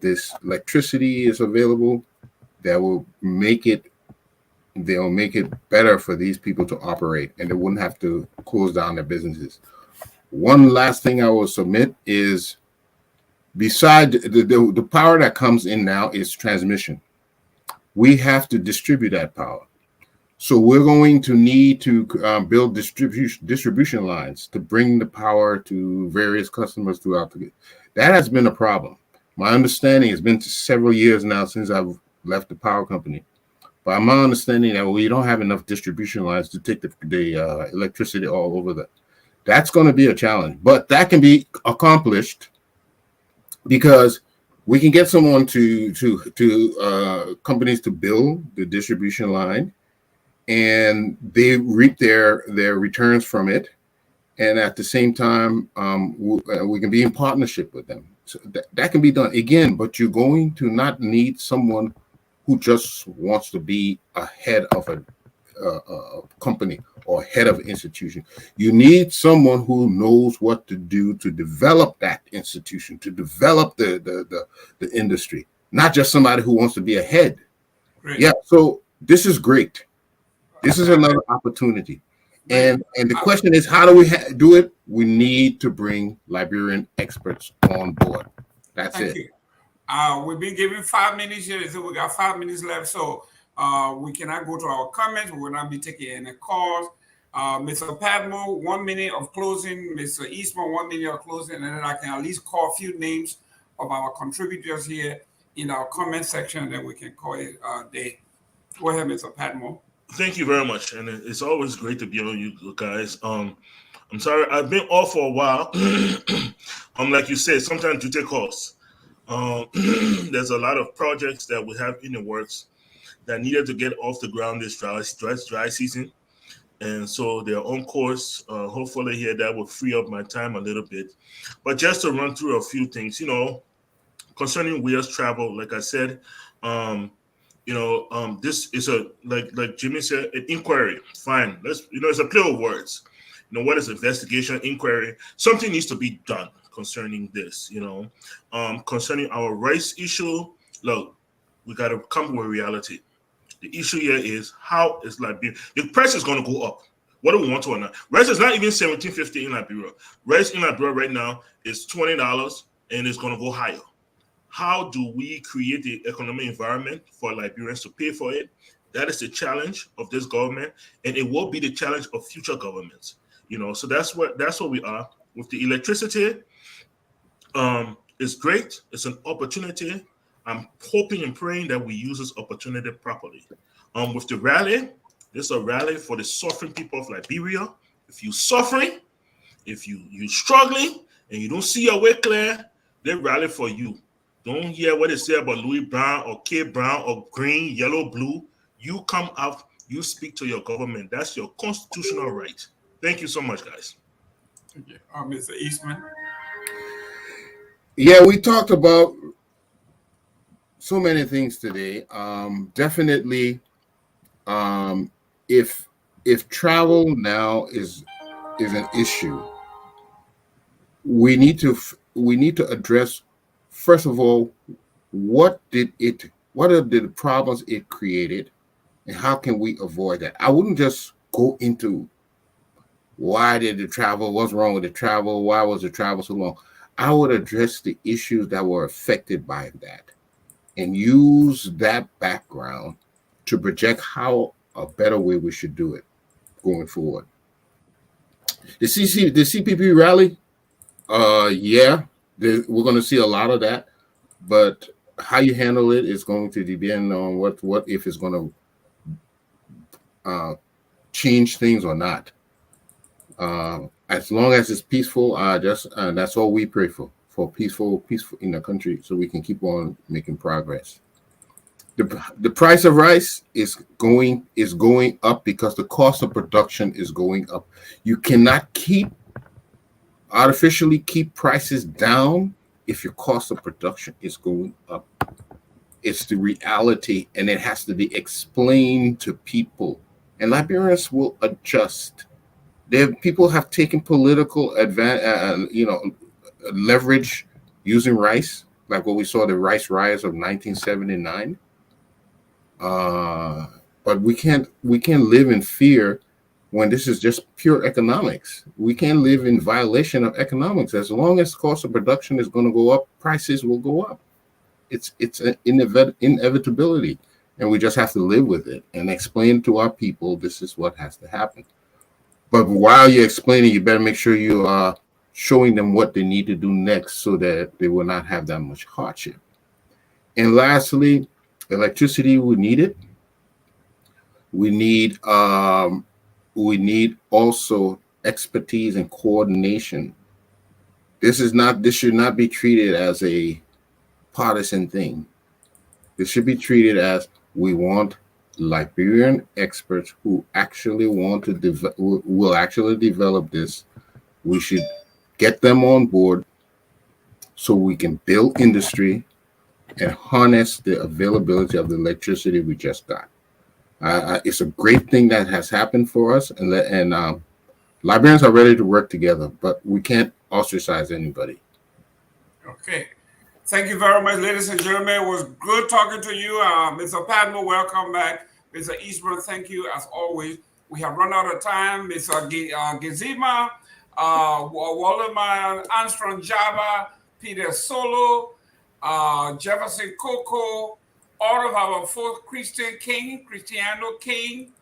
this electricity is available, they'll make it better for these people to operate, and they wouldn't have to close down their businesses. One last thing I will submit is, beside the power that comes in now is transmission. We have to distribute that power. So we're going to need to build distribution lines to bring the power to various customers throughout the. That has been a problem. My understanding has been several years now since I've left the power company. But my understanding that we don't have enough distribution lines to take the electricity all over that's going to be a challenge. But that can be accomplished, because We can get someone to companies to build the distribution line, and they reap their returns from it. And at the same time, we can be in partnership with them. So that can be done again, but you're going to not need someone who just wants to be a head of a company or head of an institution. You need someone who knows what to do to develop that institution, to develop the industry, not just somebody who wants to be a head. Great. Yeah, so this is great. This is another opportunity. And the question is, how do we do it? We need to bring Liberian experts on board. That's Thank it. you. We've been given 5 minutes here, so we got 5 minutes left. So we cannot go to our comments. We will not be taking any calls. Mr. Padmo, 1 minute of closing. Mr. Eastman, 1 minute of closing, and then I can at least call a few names of our contributors here in our comment section, and then we can call it a day. Go ahead, Mr. Padmo. Thank you very much, and it's always great to be on you guys. I'm sorry I've been off for a while. Like you said, sometimes you take calls. There's a lot of projects that we have in the works that needed to get off the ground this dry season, and so they're on course. Hopefully, here that will free up my time a little bit. But just to run through a few things, concerning Weah's travel, like I said. This is like Jimmy said, an inquiry. Fine. It's a play of words. What is investigation, inquiry? Something needs to be done concerning this, concerning our rice issue. Look, we got to come with reality. The issue here is how is Liberia? The price is going to go up. What do we want to or not? Rice is not even $17.50 in Liberia. Rice in Liberia right now is $20 and it's going to go higher. How do we create the economic environment for Liberians to pay for it? That is the challenge of this government, and it will be the challenge of future governments. So that's what we are with the electricity. It's great. It's an opportunity. I'm hoping and praying that we use this opportunity properly. With the rally, this is a rally for the suffering people of Liberia. If you're suffering, if you're struggling, and you don't see your way clear, they rally for you. Don't hear what they say about Louis Brown or K Brown or green, yellow, blue. You come out, you speak to your government. That's your constitutional right. Thank you so much, guys. Thank you. Mr. Eastman. Yeah, we talked about so many things today. Definitely, if travel now is an issue, we need to address, first of all, what are the problems it created, and how can we avoid that? I wouldn't just go into why did the travel, what's wrong with the travel, why was the travel so long. I would address the issues that were affected by that and use that background to project how a better way we should do it going forward. The CPP rally, yeah, we're going to see a lot of that, but how you handle it is going to depend on what if it's going to change things or not. As long as it's peaceful, that's all we pray for peaceful in the country, so we can keep on making progress. The price of rice is going up because the cost of production is going up. You cannot artificially keep prices down if your cost of production is going up. It's the reality, and it has to be explained to people, and Liberians will adjust. People have taken political leverage using rice, like what we saw the rice riots of 1979. But we can't live in fear when this is just pure economics. We can't live in violation of economics. As long as cost of production is going to go up, prices will go up. It's an inevitability, and we just have to live with it and explain to our people this is what has to happen. But while you're explaining, you better make sure you are showing them what they need to do next so that they will not have that much hardship. And lastly, electricity, we need it. We need also expertise and coordination. This should not be treated as a partisan thing. This should be treated as we want Liberian experts who actually want to will actually develop this. We should get them on board so we can build industry and harness the availability of the electricity we just got. It's a great thing that has happened for us, and Liberians are ready to work together, but we can't ostracize anybody. Okay. Thank you very much, ladies and gentlemen. It was good talking to you. Mr. Padmo, welcome back. Mr. Eastburn, thank you as always. We have run out of time. Mr. Gizima, Wallman, Armstrong Java, Peter Solo, Jefferson Coco, all of our fourth Cristiano King.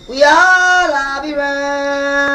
We are Liberians.